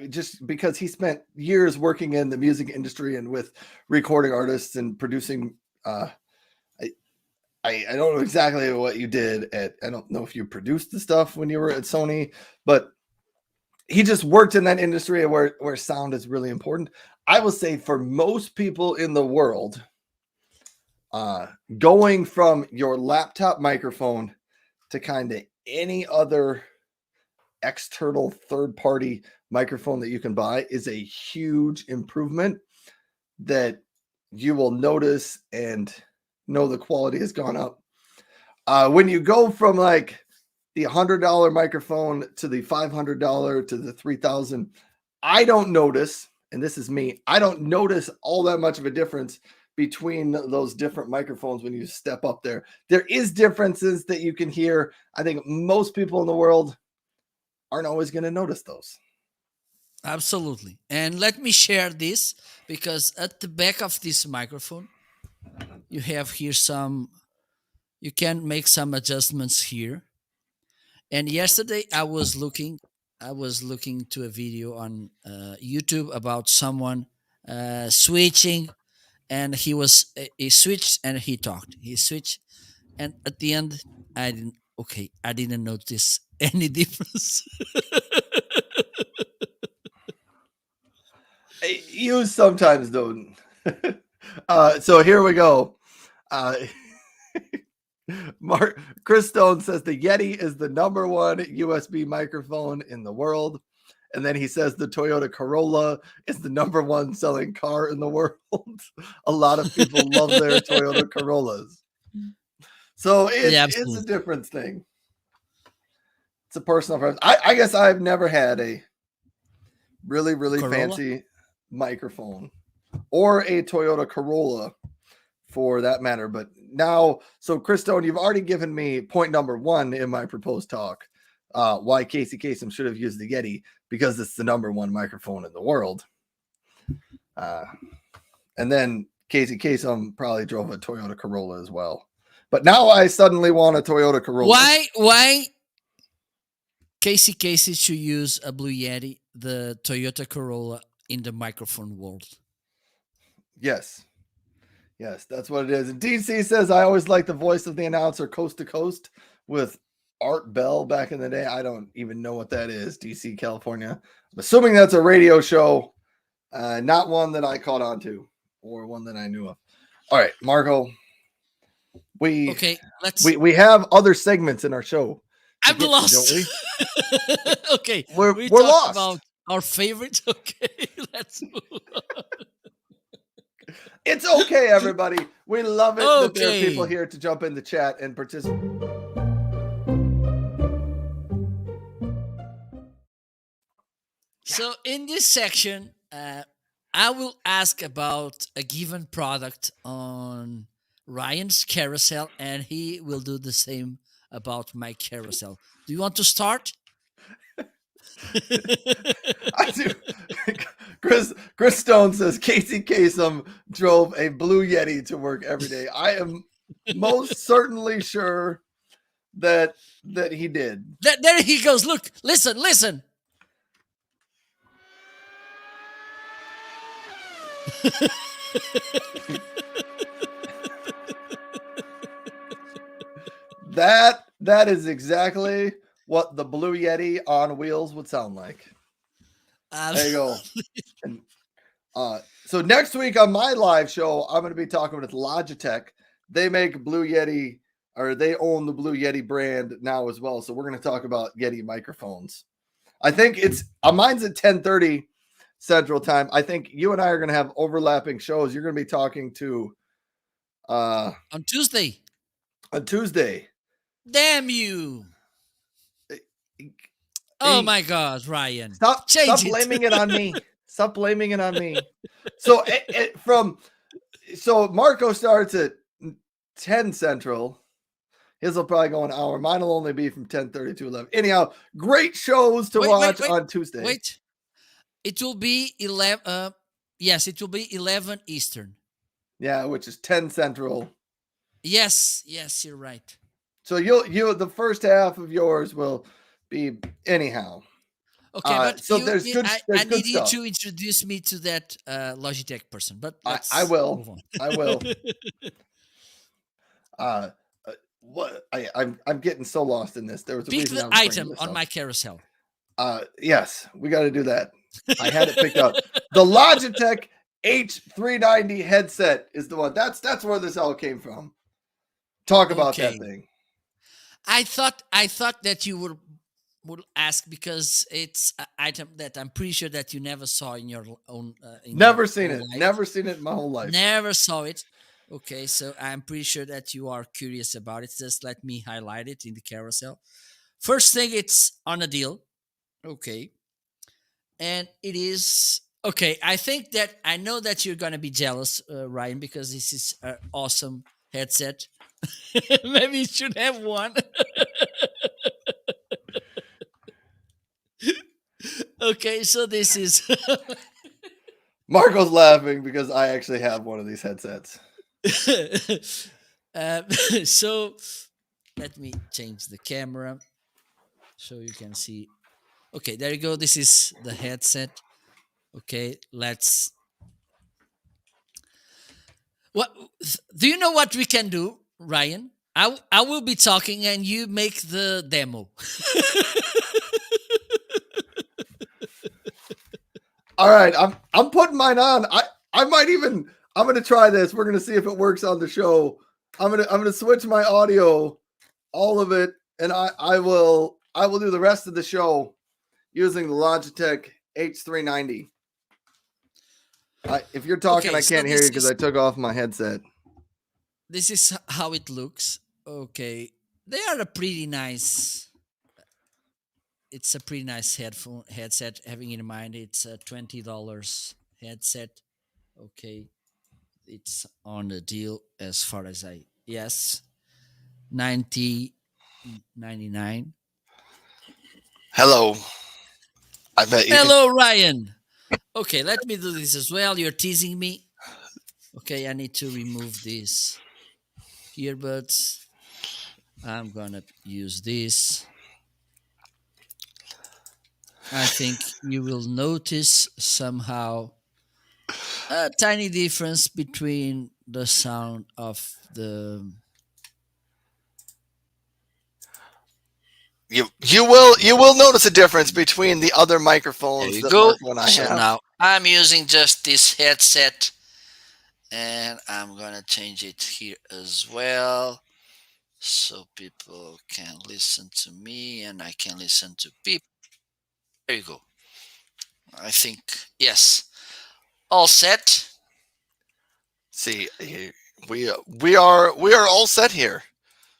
Just because he spent years working in the music industry and with recording artists and producing. I don't know exactly what you did I don't know if you produced the stuff when you were at Sony, but he just worked in that industry where sound is really important. I will say for most people in the world, going from your laptop microphone to kind of any other external third-party microphone that you can buy is a huge improvement that you will notice and know the quality has gone up. When you go from like the $100 microphone to the $500 to the $3,000, I don't notice, and this is me, I don't notice all that much of a difference between those different microphones when you step up there. There is differences that you can hear. I think most people in the world aren't always going to notice those. Absolutely. And let me share this, because at the back of this microphone, you have here you can make some adjustments here. And yesterday I was looking to a video on YouTube about someone switching, and he switched and he talked. He switched, and at the end I didn't notice any difference. You sometimes don't. So here we go. Chris Stone says the Yeti is the #1 USB microphone in the world. And then he says the Toyota Corolla is the #1 selling car in the world. A lot of people love their Toyota Corollas. So it's a different thing. It's a personal preference. I guess I've never had a really, really Corolla? fancy microphone or a Toyota Corolla for that matter. But now, so Chris Stone, you've already given me point #1 in my proposed talk. Why Kasem should have used the Yeti, because it's the #1 microphone in the world. And then Casey Kasem probably drove a Toyota Corolla as well. But now I suddenly want a Toyota Corolla. Why Casey should use a Blue Yeti, the Toyota Corolla, in the microphone world? Yes, that's what it is. And DC says, I always like the voice of the announcer coast to coast with Art Bell back in the day. I don't even know what that is. DC, California. I'm assuming that's a radio show, not one that I caught on to or one that I knew of. All right, Marco. We have other segments in our show. I'm lost. Okay, we're lost about our favorite. Okay, let's move on. It's okay, everybody. We love it that there are people here to jump in the chat and participate. So in this section, I will ask about a given product on Ryan's carousel, and he will do the same about my carousel. Do you want to start? I do. Chris Stone says Casey Kasem drove a Blue Yeti to work every day. I am most certainly sure that he did. There he goes. Look, listen. That is exactly what the Blue Yeti on wheels would sound like. There you go. And, so next week on my live show, I'm going to be talking with Logitech. They make Blue Yeti, or they own the Blue Yeti brand now as well. So we're going to talk about Yeti microphones. I think mine's at 10:30 Central Time. I think you and I are going to have overlapping shows. You're going to be talking to on Tuesday. On Tuesday. Damn you. Oh my God, Ryan. Stop blaming it on me. Stop blaming it on me. So so Marco starts at 10 Central. His will probably go an hour. Mine will only be from 10:30 to 11. Anyhow, great shows to watch on Tuesday. Wait. It will be 11. Yes, it will be 11 Eastern. Yeah, which is 10 Central. Yes, you're right. So you the first half of yours will be anyhow. Okay, but so there's good. I need you to introduce me to that Logitech person. But I will. I will. I'm getting so lost in this. There was a pick the item on my carousel. Yes, we got to do that. I had it picked up. The Logitech H390 headset is the one. That's where this all came from. Talk about that thing. I thought that you would ask because it's an item that I'm pretty sure that you never saw in your own. Never seen it in my whole life. Never saw it. Okay, so I'm pretty sure that you are curious about it. Just let me highlight it in the carousel. First thing, it's on a deal. Okay. And it is okay. I think that I know that you're gonna be jealous, Ryan, because this is an awesome headset. Maybe you should have one. Okay, so this is Marco's laughing because I actually have one of these headsets. So let me change the camera so you can see. Okay, there you go. This is the headset. Okay, let's. What do you know what we can do, Ryan? I will be talking and you make the demo. All right, I'm putting mine on. I'm gonna try this. We're gonna see if it works on the show. I'm gonna switch my audio, all of it, and I will do the rest of the show using the Logitech H390. If you're talking, I can't hear you because I took off my headset. This is how it looks. Okay, they are a pretty nice. It's a pretty nice headset. Having in mind, it's a $20 headset. Okay, it's on the deal as far as $90.99. Hello. I bet you. Hello, Ryan. Okay, let me do this as well. You're teasing me. Okay, I need to remove these earbuds. I'm gonna use this. I think you will notice somehow a tiny difference between the sound of the. You will notice a difference between the other There microphones you that go. Marco and I So have. now I'm using just this headset, and I'm gonna change it here as well, so people can listen to me and I can listen to people. There you go. I think yes, all set. See, we are all set here,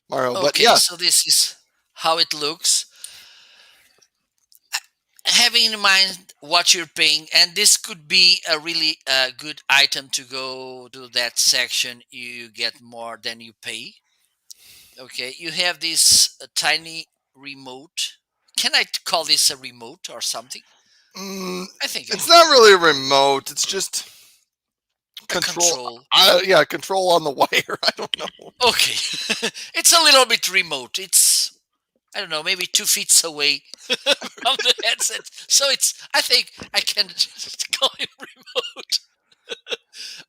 Mario. But Okay, yeah, so this is how it looks. Having in mind what you're paying, and this could be a really good item to go to that section. You get more than you pay. Okay, you have this tiny remote. Can I call this a remote or something? I think I it's can. not really a remote. It's just A control. control. Yeah, control on the wire. I don't know. Okay, it's a little bit remote. It's, I don't know, maybe 2 feet away from the headset. So it's, I think I can just call it remote.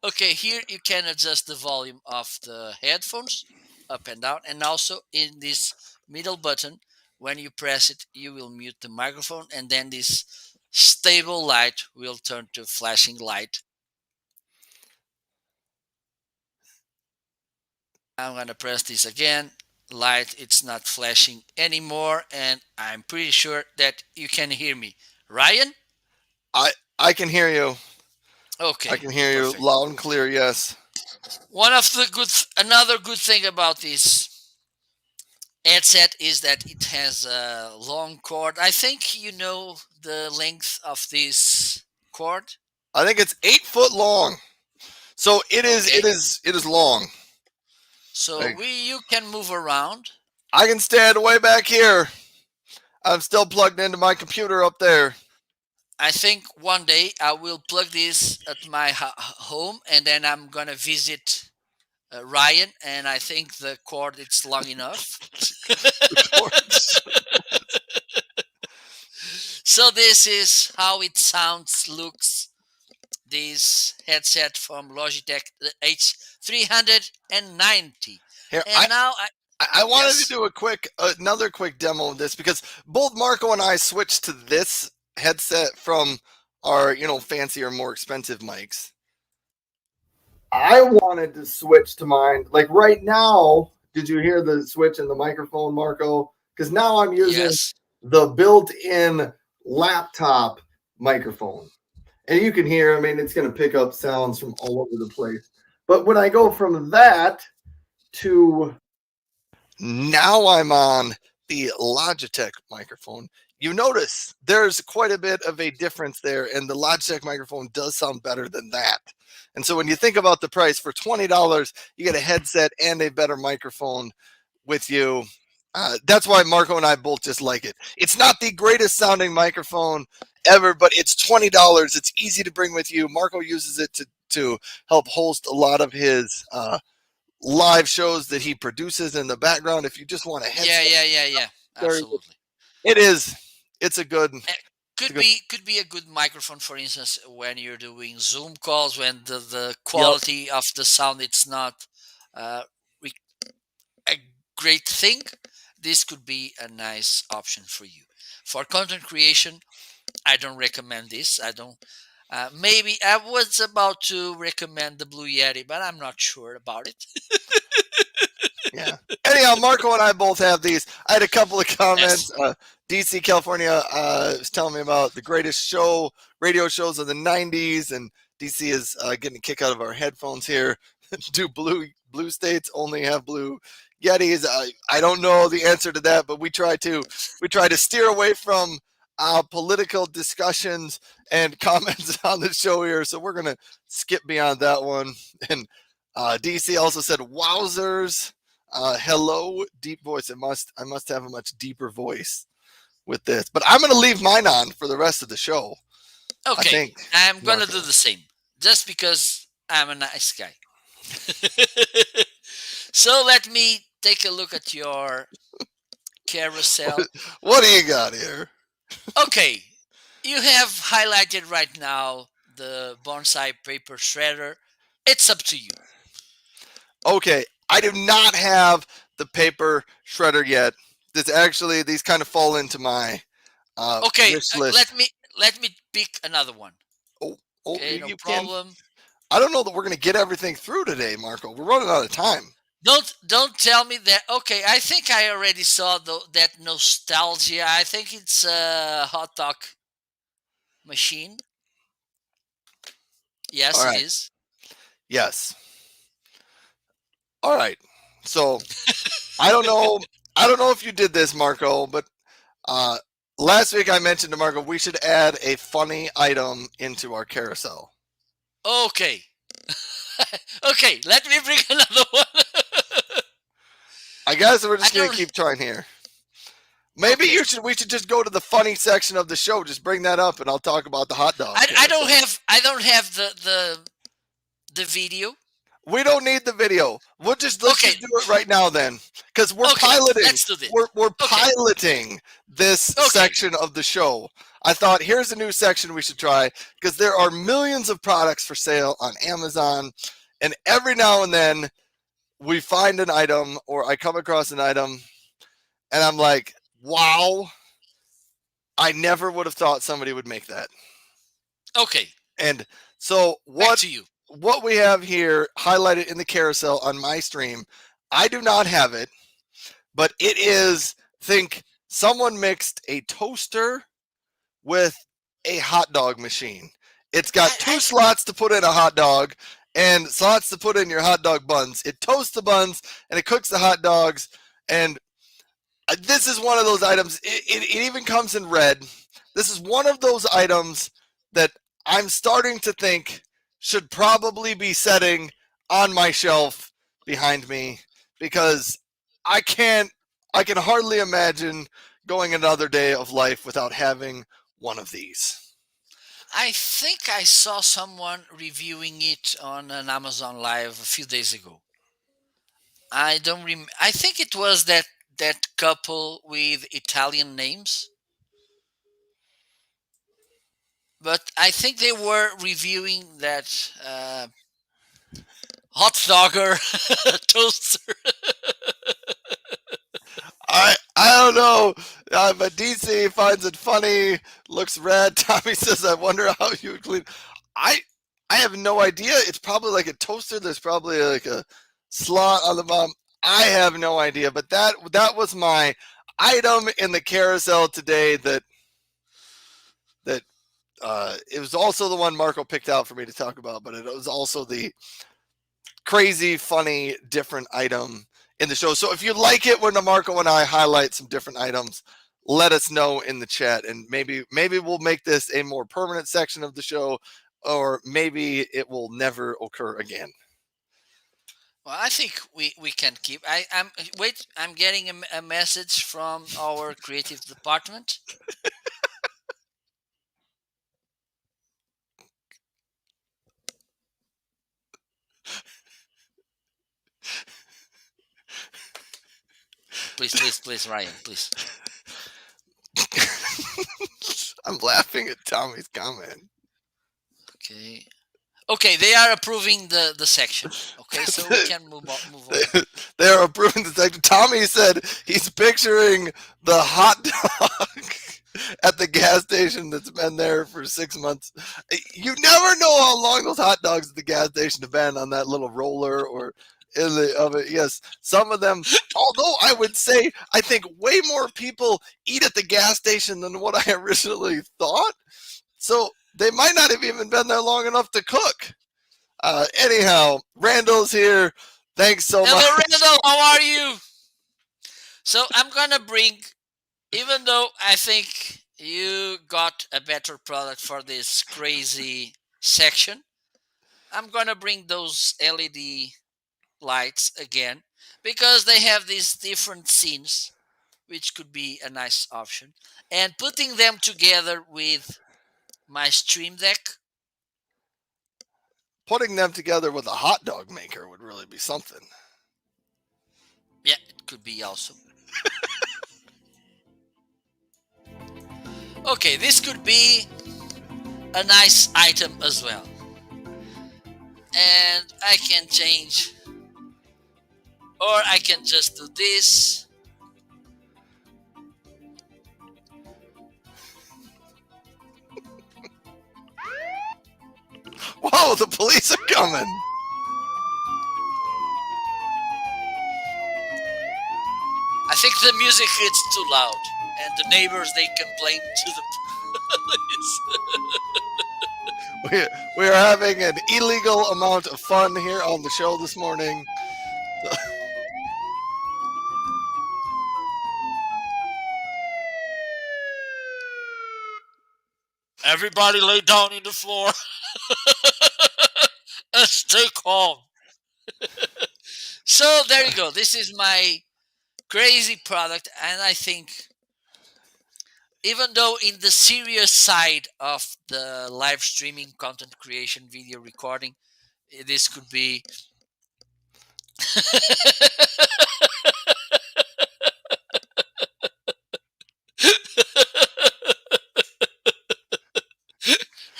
Okay, here you can adjust the volume of the headphones up and down, and also in this middle button, when you press it, you will mute the microphone, and then this stable light will turn to flashing light. I'm gonna press this again. Light, it's not flashing anymore, and I'm pretty sure that you can hear me. Ryan? I can hear you. Okay, I can hear you perfect. loud and clear. Yes. One of the another good thing about this headset is that it has a long cord. I think you know the length of this cord. I think it's 8 foot long. So it is. Okay, It is long. so Like, you can move around. I can stand way back here. I'm still plugged into my computer up there. I think one day I will plug this at my home, and then I'm gonna visit Ryan, and I think the cord it's long enough. The cords. So this is how it sounds, looks. This headset from Logitech, the H390. Here, And now I wanted to yes, do another quick demo of this because both Marco and I switched to this headset from our, fancier, more expensive mics. I wanted to switch to mine. Like right now, did you hear the switch in the microphone, Marco? Because now I'm using yes, the built-in laptop microphone. And you can hear, I mean, it's going to pick up sounds from all over the place. But when I go from that to now I'm on the Logitech microphone, you notice there's quite a bit of a difference there, and the Logitech microphone does sound better than that. And so when you think about the price, for $20, you get a headset and a better microphone with you. That's why Marco and I both just like it. It's not the greatest sounding microphone ever, but it's $20. It's easy to bring with you. Marco uses it to help host a lot of his live shows that he produces in the background. If you just want a headset, yeah. Absolutely. it's a good. Could be a good microphone, for instance, when you're doing Zoom calls, when the Yep. quality of the sound it's not uh, a great thing. This could be a nice option for you. For content creation, I don't recommend this. I don't. Maybe I was about to recommend the Blue Yeti, but I'm not sure about it. Yeah. Anyhow, Marco and I both have these. I had a couple of comments. Yes. DC, California was telling me about the greatest radio shows of the 90s, and DC is getting a kick out of our headphones here. Do blue states only have blue Yetis? I don't know the answer to that, but we try to steer away from political discussions and comments on the show here, so we're gonna skip beyond that one. And DC also said, "Wowzers." Hello, deep voice. I must have a much deeper voice with this, but I'm going to leave mine on for the rest of the show. Okay, I'm gonna Marco. do the same, just because I'm a nice guy. So let me take a look at your carousel. What do you got here? Okay, you have highlighted right now the bonsai paper shredder. It's up to you. Okay, I do not have the paper shredder yet. These kind of fall into my Okay, wish list. let me pick another one. Oh, Okay, no you can. problem. I don't know that we're going to get everything through today, Marco. We're running out of time. Don't tell me that. Okay, I think I already saw that nostalgia. I think it's a hot dog machine. All Yes, it right. is. Yes. All right. So I don't know. I don't know if you did this, Marco, but uh, last week I mentioned to Marco we should add a funny item into our carousel. Okay. Okay, let me bring another one. I guess we're just I gonna don't. keep trying here. Maybe Okay. we should just go to the funny section of the show. Just bring that up, and I'll talk about the hot dog. I don't have the video. We don't need the video. Let's Okay. just do it right now then, because we're Okay. piloting. Let's do this. We're Okay. piloting this Okay. section of the show. I thought here's a new section we should try because there are millions of products for sale on Amazon, and every now and then we find an item or I come across an item, and I'm like, wow, I never would have thought somebody would make that. Okay. And so Back to you. what we have here highlighted in the carousel on my stream, I do not have it, but it is, think someone mixed a toaster with a hot dog machine. It's got two slots to put in a hot dog and slots to put in your hot dog buns. It toasts the buns and it cooks the hot dogs. And this is one of those items. It even comes in red. This is one of those items that I'm starting to think should probably be setting on my shelf behind me because I can hardly imagine going another day of life without having one of these. I think I saw someone reviewing it on an Amazon Live a few days ago. I don't I think it was that couple with Italian names. But I think they were reviewing that hot dogger toaster. I don't know, but DC finds it funny. Looks red. Tommy says, "I wonder how you would clean." I I have no idea. It's probably like a toaster. There's probably like a slot on the bottom. I have no idea. But that was my item in the carousel today. That it was also the one Marco picked out for me to talk about. But it was also the crazy, funny, different item in the show. So if you like it when Marco and I highlight some different items, let us know in the chat, and maybe we'll make this a more permanent section of the show, or maybe it will never occur again. Well, I think we can keep. I'm getting a message from our creative department. Please, Ryan, please. I'm laughing at Tommy's comment. Okay, they are approving the section. Okay, so we can move on. They are approving the section. Tommy said he's picturing the hot dog at the gas station that's been there for 6 months. You never know how long those hot dogs at the gas station have been on that little roller or in the oven. Yes, some of them, although I would say I think way more people eat at the gas station than what I originally thought. So they might not have even been there long enough to cook. Anyhow, Randall's here. Thanks so much. Hello, Randall. How are you? So I'm gonna bring, even though I think you got a better product for this crazy section, I'm gonna bring those LED lights again because they have these different scenes, which could be a nice option. And putting them together with my Stream Deck, putting them together with a hot dog maker would really be something. Yeah, it could be also. Okay, this could be a nice item as well. And I can change, or I can just do this. Whoa, the police are coming. I think the music gets too loud, and the neighbors, they complain to the police. We are having an illegal amount of fun here on the show this morning. Everybody lay down in the floor and stay calm. So there you go. This is my crazy product, and I think even though in the serious side of the live streaming, content creation, video recording, this could be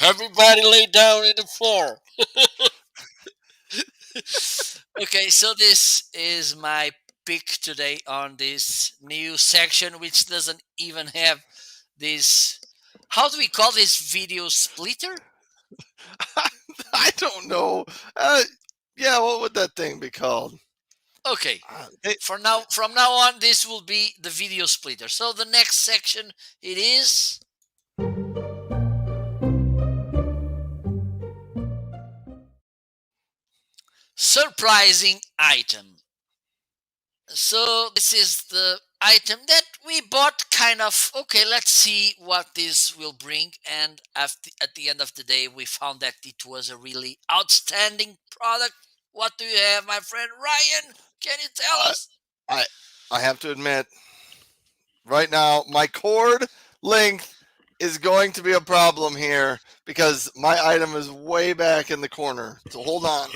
everybody lay down in the floor. Okay, so this is my pick today on this new section, which doesn't even have this. How do we call this? Video splitter? I don't know. Yeah, what would that thing be called? Okay. From now on, this will be the video splitter. So the next section, it is surprising item. So this is the item that we bought, kind of, okay, let's see what this will bring. And at the end of the day, we found that it was a really outstanding product. What do you have, my friend Ryan? Can you tell us? I have to admit, right now, my cord length is going to be a problem here because my item is way back in the corner. So hold on.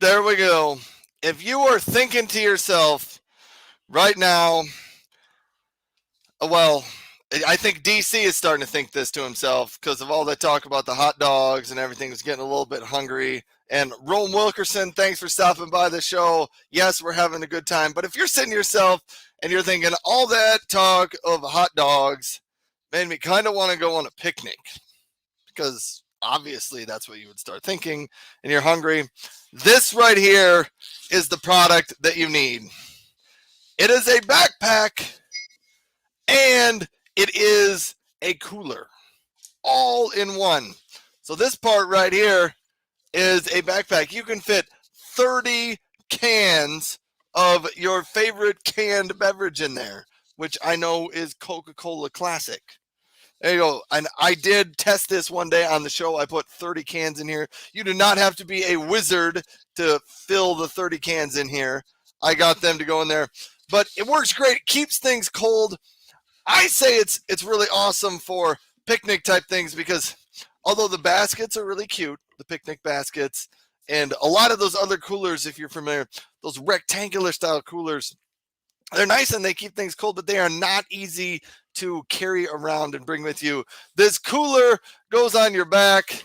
There we go. If you are thinking to yourself right now, well, I think DC is starting to think this to himself because of all that talk about the hot dogs and everything. Is getting a little bit hungry. And Rome Wilkerson, thanks for stopping by the show. Yes, we're having a good time. But if you're sitting yourself and you're thinking all that talk of hot dogs made me kind of want to go on a picnic, because obviously that's what you would start thinking, and you're hungry, this right here is the product that you need. It is a backpack and it is a cooler all in one. So this part right here is a backpack. You can fit 30 cans of your favorite canned beverage in there, which I know is Coca-Cola Classic. There you go. And I did test this one day on the show. I put 30 cans in here. You do not have to be a wizard to fill the 30 cans in here. I got them to go in there. But it works great. It keeps things cold. I say it's really awesome for picnic type things because although the baskets are really cute, the picnic baskets, and a lot of those other coolers, if you're familiar, those rectangular style coolers, they're nice and they keep things cold, but they are not easy to carry around and bring with you. This cooler goes on your back,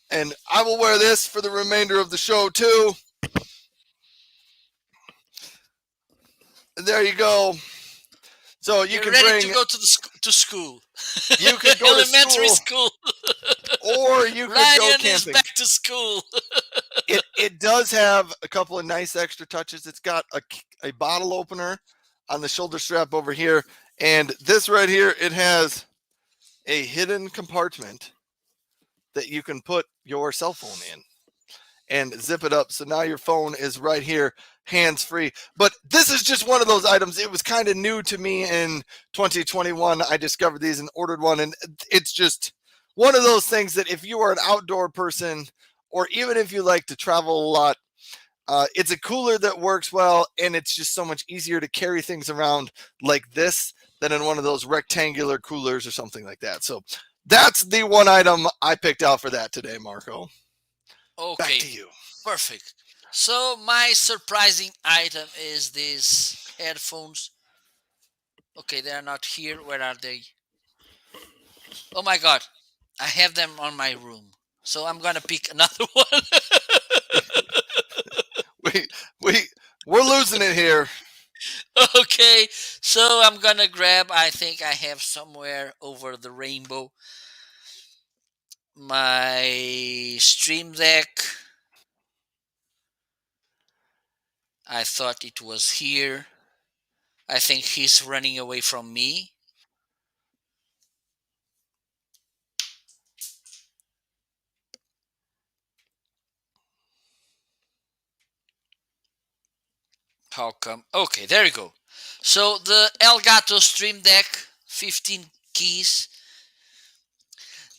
and I will wear this for the remainder of the show too. There you go. So you You're can ready bring to go to school. You could go elementary to school. Or you could Ryan go is camping. back to school. It does have a couple of nice extra touches. It's got a bottle opener on the shoulder strap over here. And this right here, it has a hidden compartment that you can put your cell phone in and zip it up. So now your phone is right here, hands-free. But this is just one of those items. It was kind of new to me in 2021. I discovered these and ordered one. And it's just one of those things that if you are an outdoor person, or even if you like to travel a lot, It's a cooler that works well, and it's just so much easier to carry things around like this than in one of those rectangular coolers or something like that. So that's the one item I picked out for that today, Marco. Okay, Back to you. perfect. So my surprising item is these headphones. Okay, they are not here. Where are they? Oh my god, I have them on my room. So I'm gonna pick another one. We're losing it here. Okay, so I'm gonna grab, I think I have somewhere over the rainbow, my Stream Deck. I thought it was here. I think he's running away from me. How come? Okay, there you go. So the Elgato Stream Deck, 15 keys.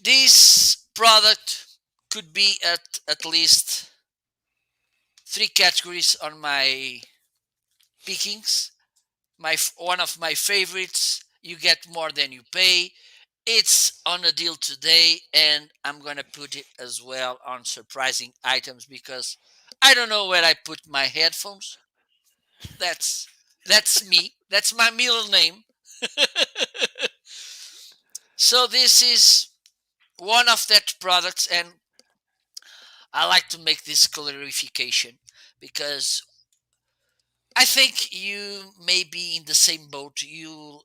This product could be at least 3 categories on my pickings. One of my favorites. You get more than you pay. It's on a deal today, and I'm gonna put it as well on surprising items because I don't know where I put my headphones. That's me. That's my middle name. So this is one of that products, and I like to make this clarification because I think you may be in the same boat. You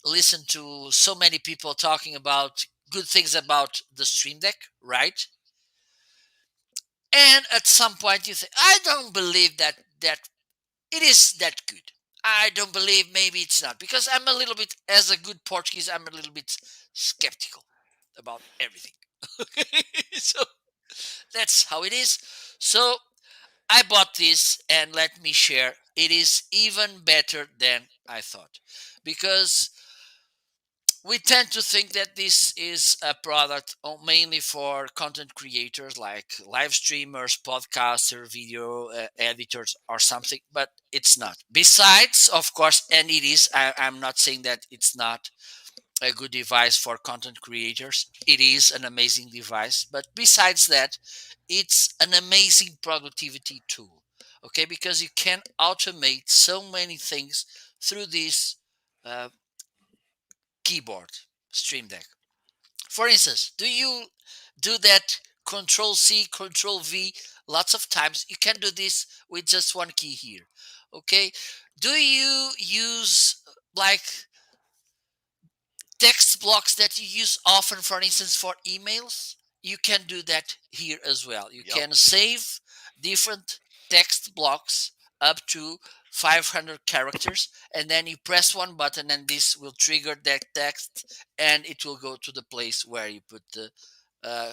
listen to so many people talking about good things about the Stream Deck, right? And at some point you think, I don't believe that it is that good. I don't believe maybe it's not because I'm a little bit, as a good Portuguese, I'm a little bit skeptical about everything. So that's how it is. So I bought this, and let me share, it is even better than I thought because we tend to think that this is a product mainly for content creators like live streamers, podcasters, video editors, or something, but it's not. Besides, of course, and it is, I'm not saying that it's not a good device for content creators. It is an amazing device, but besides that, it's an amazing productivity tool. Okay, because you can automate so many things through this uh, keyboard, Stream Deck. For instance, do you do that Control C, Control V lots of times? You can do this with just one key here. Okay, do you use like text blocks that you use often, for instance, for emails? You can do that here as well. You can save different text blocks up to 500 characters, and then you press one button and this will trigger that text, and it will go to the place where you put the uh,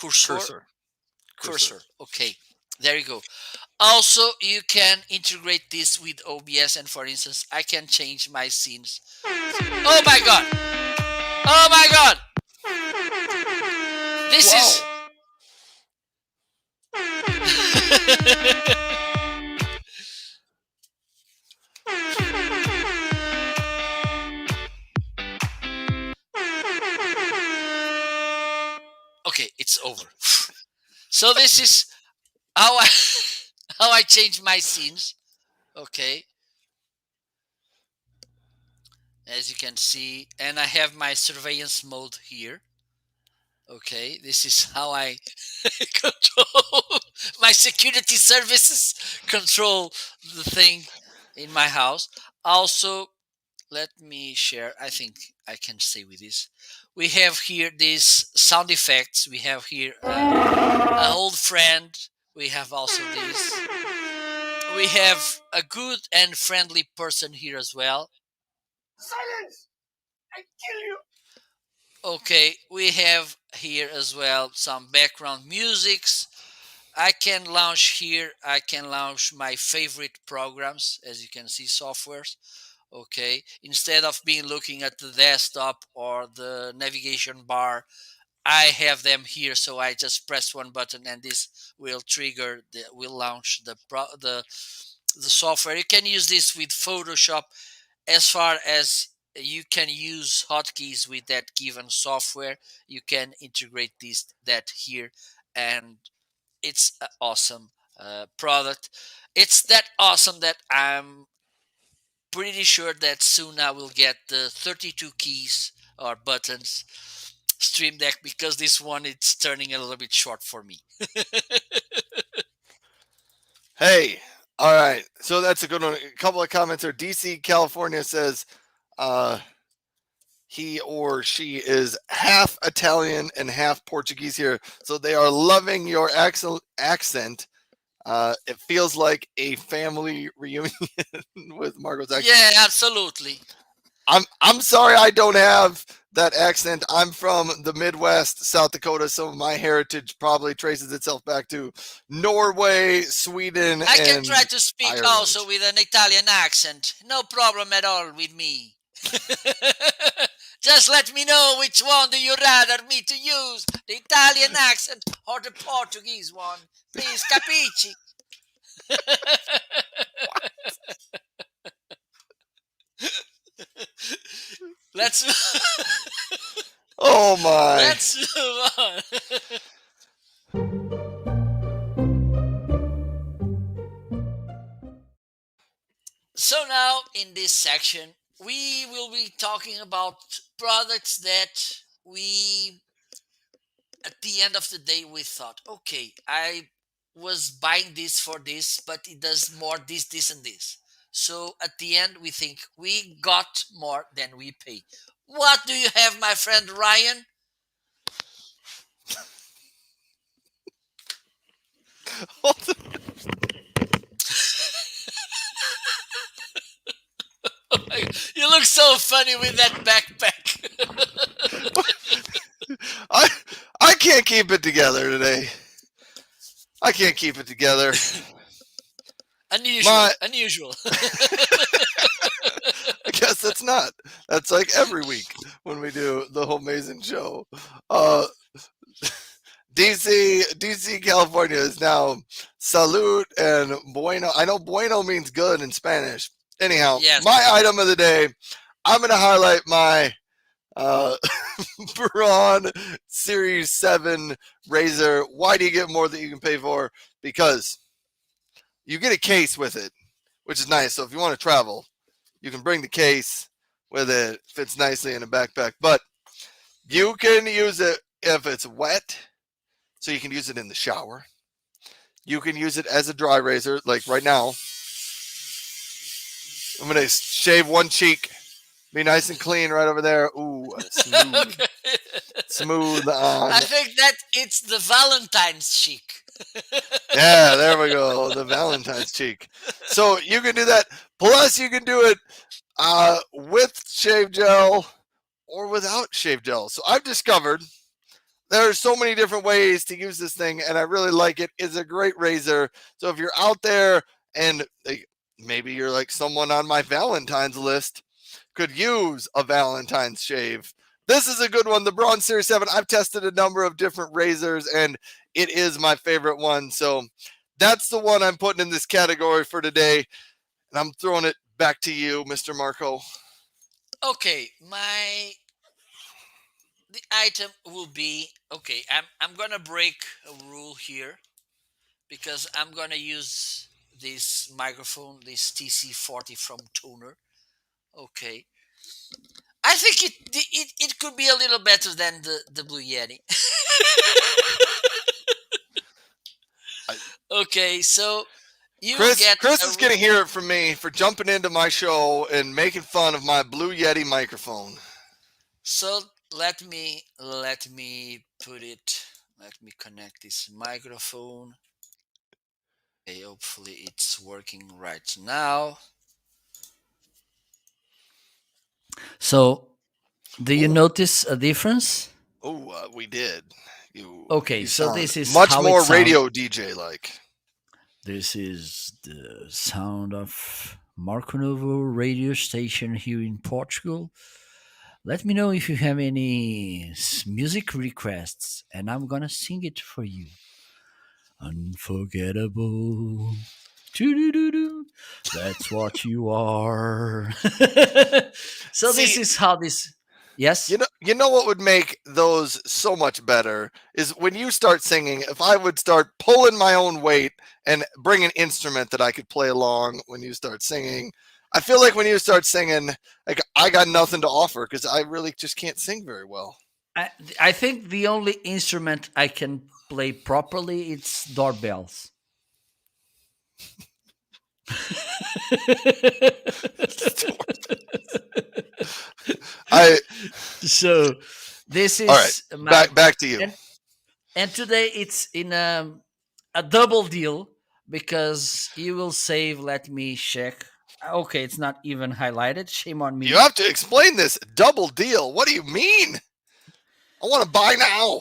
cursor. Okay, there you go. Also, you can integrate this with OBS, and for instance, I can change my scenes. Oh my god! Oh my god! This is. Okay, it's over. So this is how I how I change my scenes. Okay, as you can see, and I have my surveillance mode here. Okay, this is how I control my security services, control the thing in my house. Also, let me share. I think I can stay with this. We have here these sound effects. We have here an old friend. We have also this. We have a good and friendly person here as well. Silence! I kill you! Okay, we have here as well some background musics. I can launch here, I can launch my favorite programs, as you can see, softwares. Okay, instead of being looking at the desktop or the navigation bar, I have them here, so I just press one button and this will will launch the software. You can use this with Photoshop as far as you can use hotkeys with that given software. You can integrate that here, and it's an awesome product. It's that awesome that I'm pretty sure that soon I will get the 32 keys or buttons Stream Deck, because this one it's turning a little bit short for me. Hey, all right. So that's a good one. A couple of comments here. DC California says he or she is half Italian and half Portuguese here. So they are loving your accent. It feels like a family reunion with Marco's accent. Yeah, absolutely. I'm sorry I don't have that accent. I'm from the Midwest, South Dakota, so my heritage probably traces itself back to Norway, Sweden, I can and try to speak Ireland. also with an Italian accent. No problem at all with me. Just let me know which one do you rather me to use, the Italian accent or the Portuguese one. Please, capisci? Let's Oh my. let's move on. So now in this section we will be talking about products that we, at the end of the day, we thought, okay, I was buying this for this, but it does more this and this. So at the end we think we got more than we pay. What do you have, my friend Ryan? You look so funny with that backpack. I can't keep it together today. I can't keep it together. Unusual. I guess that's not. That's like every week when we do the Homeazin show. DC, California is now salute and bueno. I know bueno means good in Spanish. Anyhow, Yes. My item of the day, I'm going to highlight my Braun Series 7 Razor. Why do you get more than you can pay for? Because you get a case with it, which is nice. So if you want to travel, you can bring the case with it. Fits nicely in a backpack. But you can use it if it's wet, so you can use it in the shower. You can use it as a dry razor, like right now. I'm going to shave one cheek. Be nice and clean right over there. Ooh, smooth. Smooth on. I think that it's the Valentine's cheek. Yeah, there we go. The Valentine's cheek. So you can do that. Plus, you can do it with shave gel or without shave gel. So I've discovered there are so many different ways to use this thing, and I really like it. It's a great razor. So if you're out there and maybe you're like someone on my Valentine's list could use a Valentine's shave, this is a good one. The Braun Series 7. I've tested a number of different razors, and it is my favorite one. So that's the one I'm putting in this category for today. And I'm throwing it back to you, Mr. Marco. Okay, the item will be, okay, I'm gonna break a rule here because I'm gonna use this microphone, this TC40 from Tuner. Okay, I think it could be a little better than the Blue Yeti. Okay, so you get Chris is going to hear it from me for jumping into my show and making fun of my Blue Yeti microphone. So let me put it. Let me connect this microphone. Okay, hopefully it's working right now. So, do you notice a difference? Oh, we did. Okay, so this is much how more it radio DJ like. This is the sound of Marco Novo radio station here in Portugal. Let me know if you have any music requests, and I'm gonna sing it for you. Unforgettable. Doo-doo-doo-doo. That's what you are. So this See, is how this. Yes. you know what would make those so much better is when you start singing. If I would start pulling my own weight and bring an instrument that I could play along when you start singing. I feel like when you start singing, like I got nothing to offer because I really just can't sing very well. I think the only instrument I can play properly it's doorbells. I So this all right. is my Back to you. and today it's in a double deal because you will save. Let me check. Okay, it's not even highlighted. Shame on me. You have to explain this double deal. What do you mean? I want to buy now.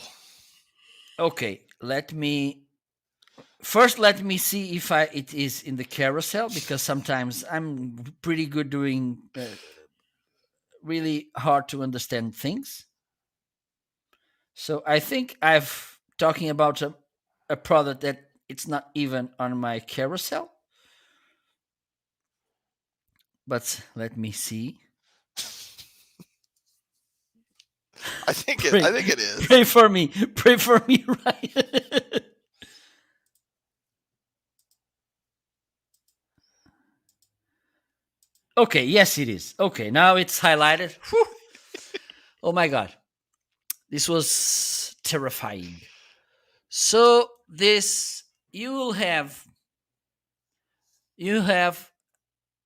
Okay, let me see if it is in the carousel because sometimes I'm pretty good doing really hard to understand things. So I think I've talking about a product that it's not even on my carousel. But let me see. I think it is. Pray for me. Pray for me, right? Okay, yes, it is. Okay, now it's highlighted. Whew. Oh my god. This was terrifying. So this you have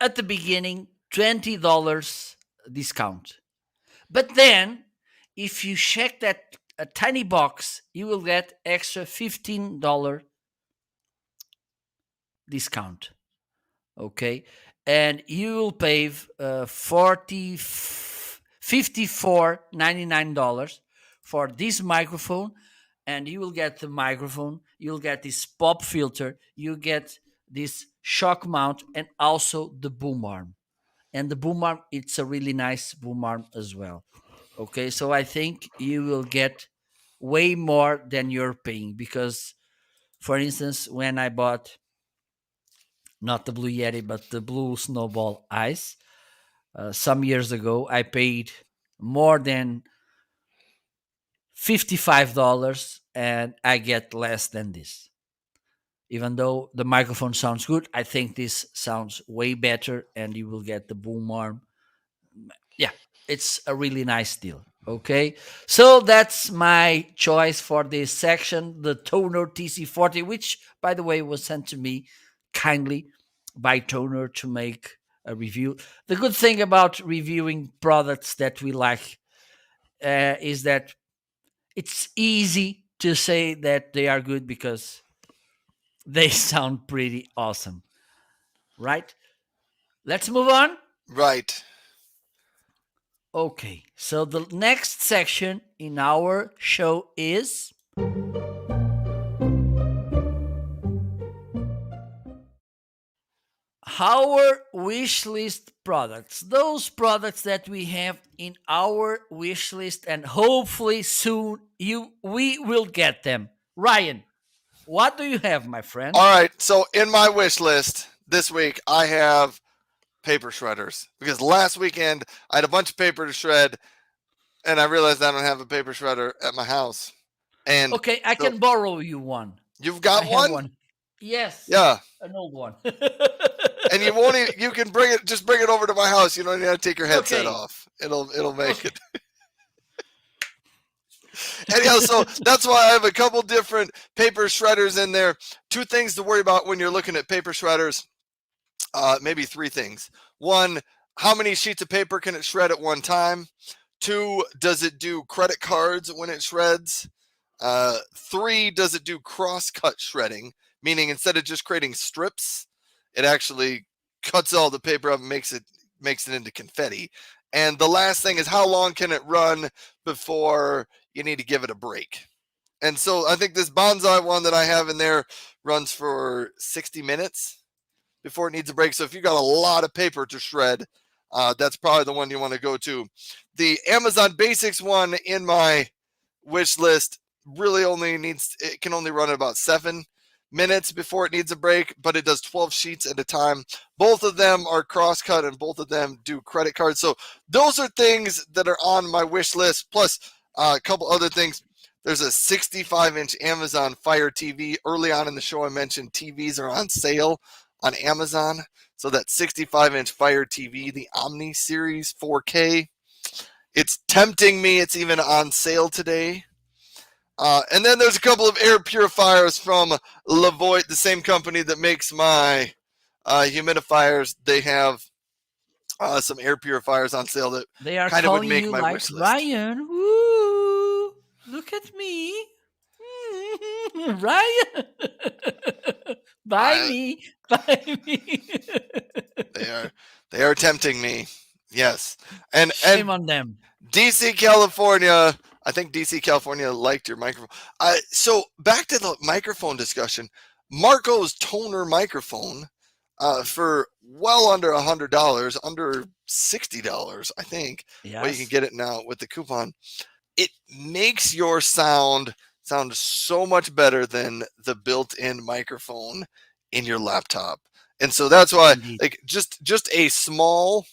at the beginning $20 discount. But then if you check that a tiny box, you will get extra $15 discount. Okay, and you will pay $54.99 for this microphone, and you will get the microphone, you'll get this pop filter, you get this shock mount, and also the boom arm. And the boom arm, it's a really nice boom arm as well. Okay, so I think you will get way more than you're paying because, for instance, when I bought not the Blue Yeti, but the Blue Snowball Ice. Some years ago, I paid more than $55 and I get less than this. Even though the microphone sounds good, I think this sounds way better and you will get the boom arm. Yeah, it's a really nice deal. Okay, so that's my choice for this section, the Toner TC40, which, by the way, was sent to me kindly by Toner to make a review. The good thing about reviewing products that we like is that it's easy to say that they are good because they sound pretty awesome, right? Let's move on. Right. Okay, so the next section in our show is our wish list products. Those products that we have in our wish list, and hopefully soon we will get them. Ryan, what do you have, my friend? All right. So in my wish list this week, I have paper shredders because last weekend I had a bunch of paper to shred, and I realized I don't have a paper shredder at my house. And okay, I can borrow you one. You've got I one? have one. Yes. Yeah. An old one. And you won't even, you can bring it over to my house. You don't even have to take your headset off. It'll make it. Anyhow, so that's why I have a couple different paper shredders in there. Two things to worry about when you're looking at paper shredders. Maybe three things. One, how many sheets of paper can it shred at one time? Two, does it do credit cards when it shreds? Three, does it do cross-cut shredding? Meaning instead of just creating strips, it actually cuts all the paper up and makes it into confetti. And the last thing is, how long can it run before you need to give it a break? And so I think this bonsai one that I have in there runs for 60 minutes before it needs a break. So if you got a lot of paper to shred, that's probably the one you want to go to. The Amazon Basics one in my wish list really it can only run at about 7 minutes before it needs a break, but it does 12 sheets at a time. Both of them are cross-cut and both of them do credit cards. So those are things that are on my wish list, plus a couple other things. There's a 65-inch Amazon Fire TV. Early on in the show, I mentioned TVs are on sale on Amazon. So that 65-inch Fire TV, the Omni Series 4K, it's tempting me. It's even on sale today. And then there's a couple of air purifiers from Levoit, the same company that makes my humidifiers. They have some air purifiers on sale that They are kind of would calling make you my like wish list. Ryan. Woo! Look at me, Ryan. Buy me. They are tempting me. Yes, and Shame on them. DC California. I think DC California liked your microphone. So back to the microphone discussion. Marco's toner microphone for well under $100, under $60, I think. Yes. Well, you can get it now with the coupon. It makes your sound so much better than the built-in microphone in your laptop. And so that's why, Indeed. like, just a small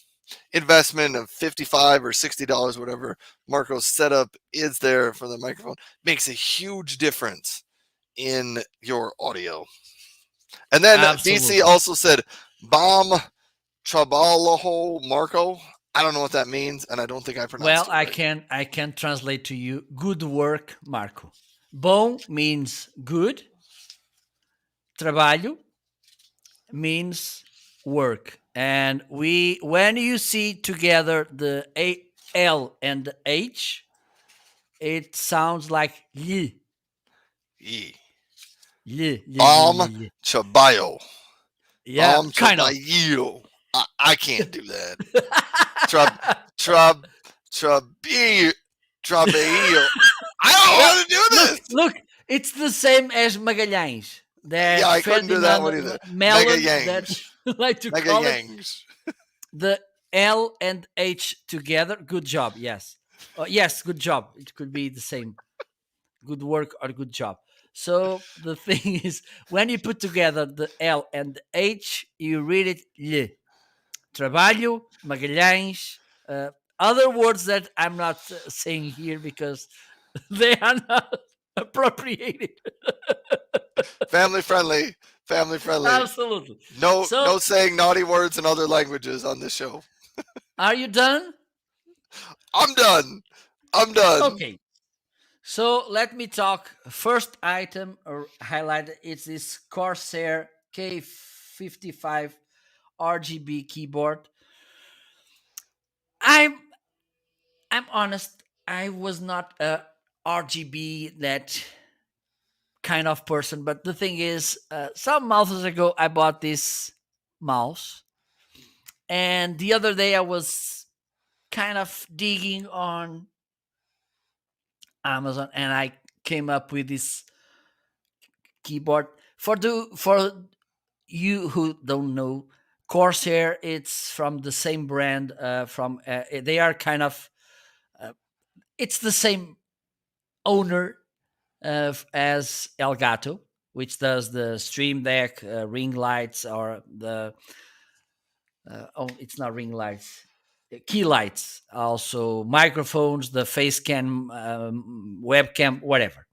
investment of $55 or $60, whatever Marco's setup is there for the microphone, makes a huge difference in your audio. And then Absolutely. DC also said, "Bomb Trabajo Marco." I don't know what that means, and I don't think I pronounced Well, it right. I can translate to you. Good work, Marco. Bom means good. Trabalho means work. And when you see together the L and the H, it sounds like y. Yee. Y. Bomb Trabajo. Yeah, Bomb kind of. Trabajo. I can't do that. Trabajo. I don't know how to do this. Look, it's the same as Magalhães. Yeah, I couldn't do that one either. Mellon, Mega that Yangs. like to Mega call it Yangs. the L and H together. Good job. Yes. Yes, good job. It could be the same. Good work or good job. So the thing is, when you put together the L and the H, you read it L. Trabalho, Magalhães, other words that I'm not saying here because they are not appropriated. Family friendly. Family friendly. Absolutely. No So- saying naughty words in other languages on this show. Are you done? I'm done. Okay. So let me talk. First item or highlight, it's this Corsair K55 Rgb keyboard. I'm honest, I was not a RGB that kind of person, but the thing is, some months ago I bought this mouse, and the other day I was kind of digging on Amazon, and I came up with this keyboard. For you who don't know, Corsair, it's from the same brand. They are kind of it's the same owner as Elgato, which does the Stream Deck, ring lights, or the it's not ring lights, key lights, also microphones, the face cam, webcam, whatever.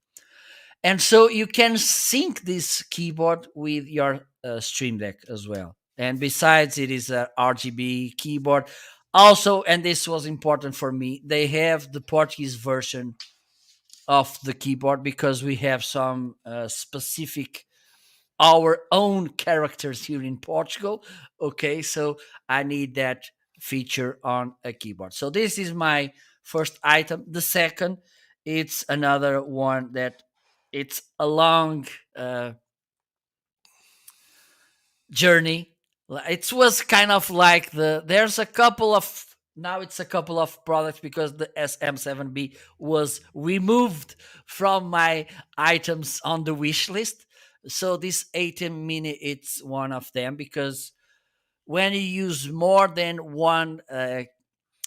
And so you can sync this keyboard with your Stream Deck as well. And besides, it is a RGB keyboard. Also, and this was important for me, they have the Portuguese version of the keyboard because we have some specific, our own characters here in Portugal. Okay, so I need that feature on a keyboard. So this is my first item. The second, it's another one that it's a long journey. It was kind of like there's a couple of, now it's a couple of products because the SM7B was removed from my items on the wish list. So this ATEM Mini, it's one of them because when you use more than one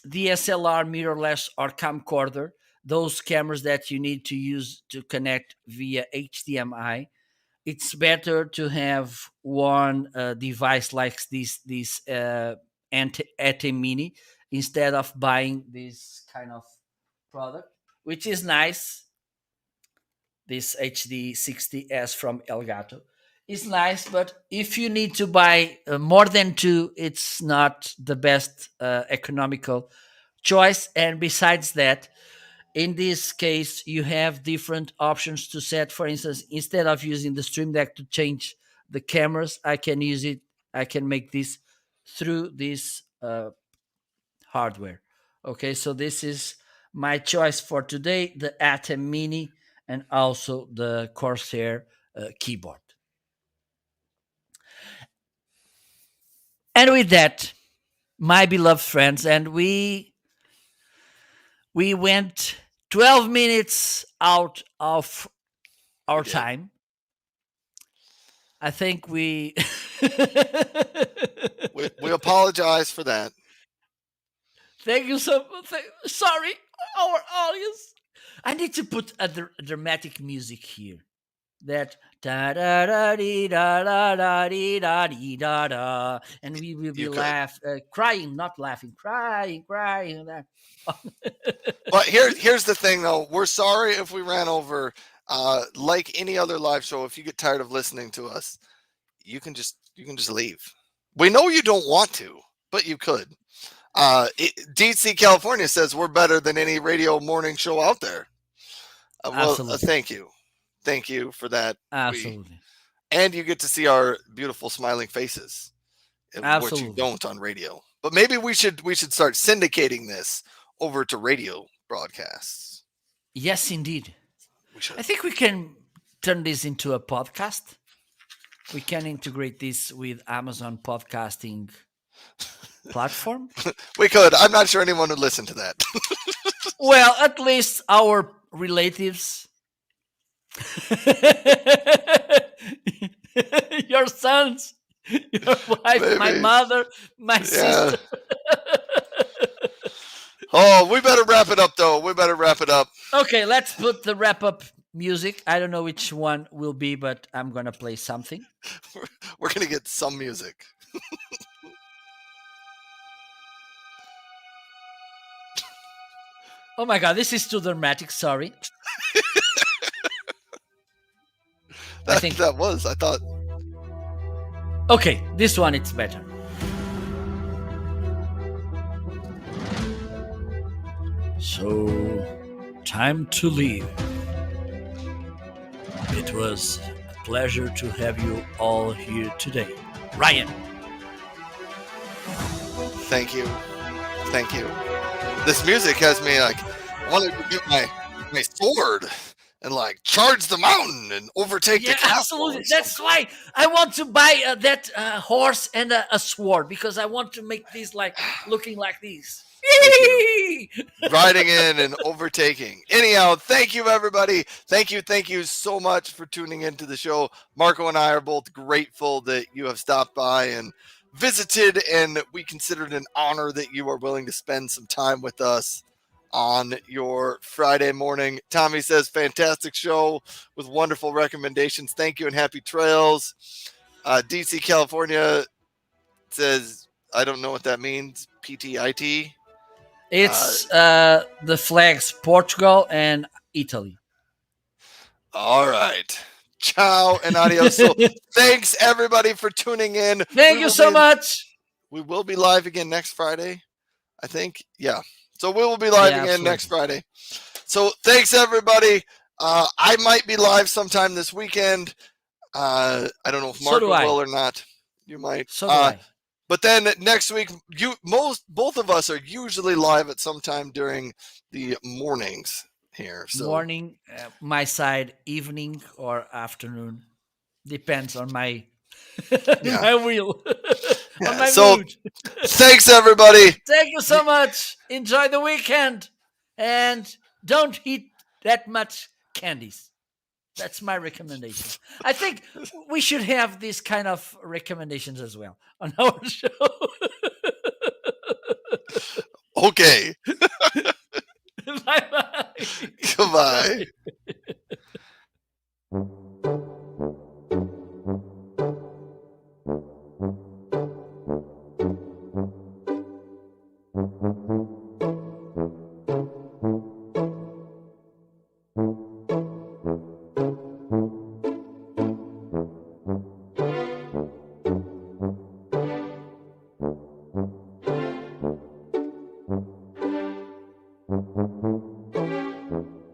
DSLR, mirrorless, or camcorder, those cameras that you need to use to connect via HDMI, it's better to have one device like this AT Mini instead of buying this kind of product, which is nice. This HD60S from Elgato is nice, but if you need to buy more than two, it's not the best economical choice. And besides that, in this case, you have different options to set. For instance, instead of using the Stream Deck to change the cameras, I can use it. I can make this through this hardware. Okay, so this is my choice for today: the Atom Mini and also the Corsair keyboard. And with that, my beloved friends, and we went 12 minutes out of our time. I think we apologize for that. Thank you so much. Sorry, our audience. I need to put a dramatic music here. That da da da dee da da da dee da dee da da, and we will be crying, not laughing, crying. But here's the thing, though. We're sorry if we ran over. Like any other live show, if you get tired of listening to us, you can just leave. We know you don't want to, but you could. DC California says we're better than any radio morning show out there. Thank you for that. Absolutely. And you get to see our beautiful smiling faces, which you don't on radio. But maybe we should start syndicating this over to radio broadcasts. Yes, indeed. We should. I think we can turn this into a podcast. We can integrate this with Amazon podcasting platform. We could. I'm not sure anyone would listen to that. Well, at least our relatives. Your sons, your wife, maybe. My mother, my sister. Oh, we better wrap it up, though. Okay, let's put the wrap-up music. I don't know which one will be, but I'm going to play something. We're going to get some music. Oh my God, this is too dramatic. Sorry. I thought. Okay, this one it's better. So, time to leave. It was a pleasure to have you all here today. Ryan. Thank you. This music has me like wanting to get my sword and like charge the mountain and overtake the castle. Absolutely. That's why I want to buy that horse and a sword, because I want to make these like looking like these. Riding in and overtaking. Anyhow, thank you, everybody. Thank you so much for tuning into the show. Marco and I are both grateful that you have stopped by and visited, and we consider it an honor that you are willing to spend some time with us on your Friday morning. Tommy says, fantastic show with wonderful recommendations. Thank you and happy trails. DC California says, I don't know what that means. PTIT. It's the flags Portugal and Italy. All right. Ciao and adios. So thanks everybody for tuning in. Thank you so much. We will be live again next Friday, I think. Yeah. So we will be live again next Friday. So thanks everybody. I might be live sometime this weekend. I don't know if Marco will or not. You might. So do I. But then next week, both of us are usually live at some time during the mornings here. So. Morning, my side, evening or afternoon, depends on my my wheel. On my mood. Thanks everybody. Thank you so much. Enjoy the weekend and don't eat that much candies. That's my recommendation. I think we should have these kind of recommendations as well on our show. Okay. Bye-bye. Goodbye.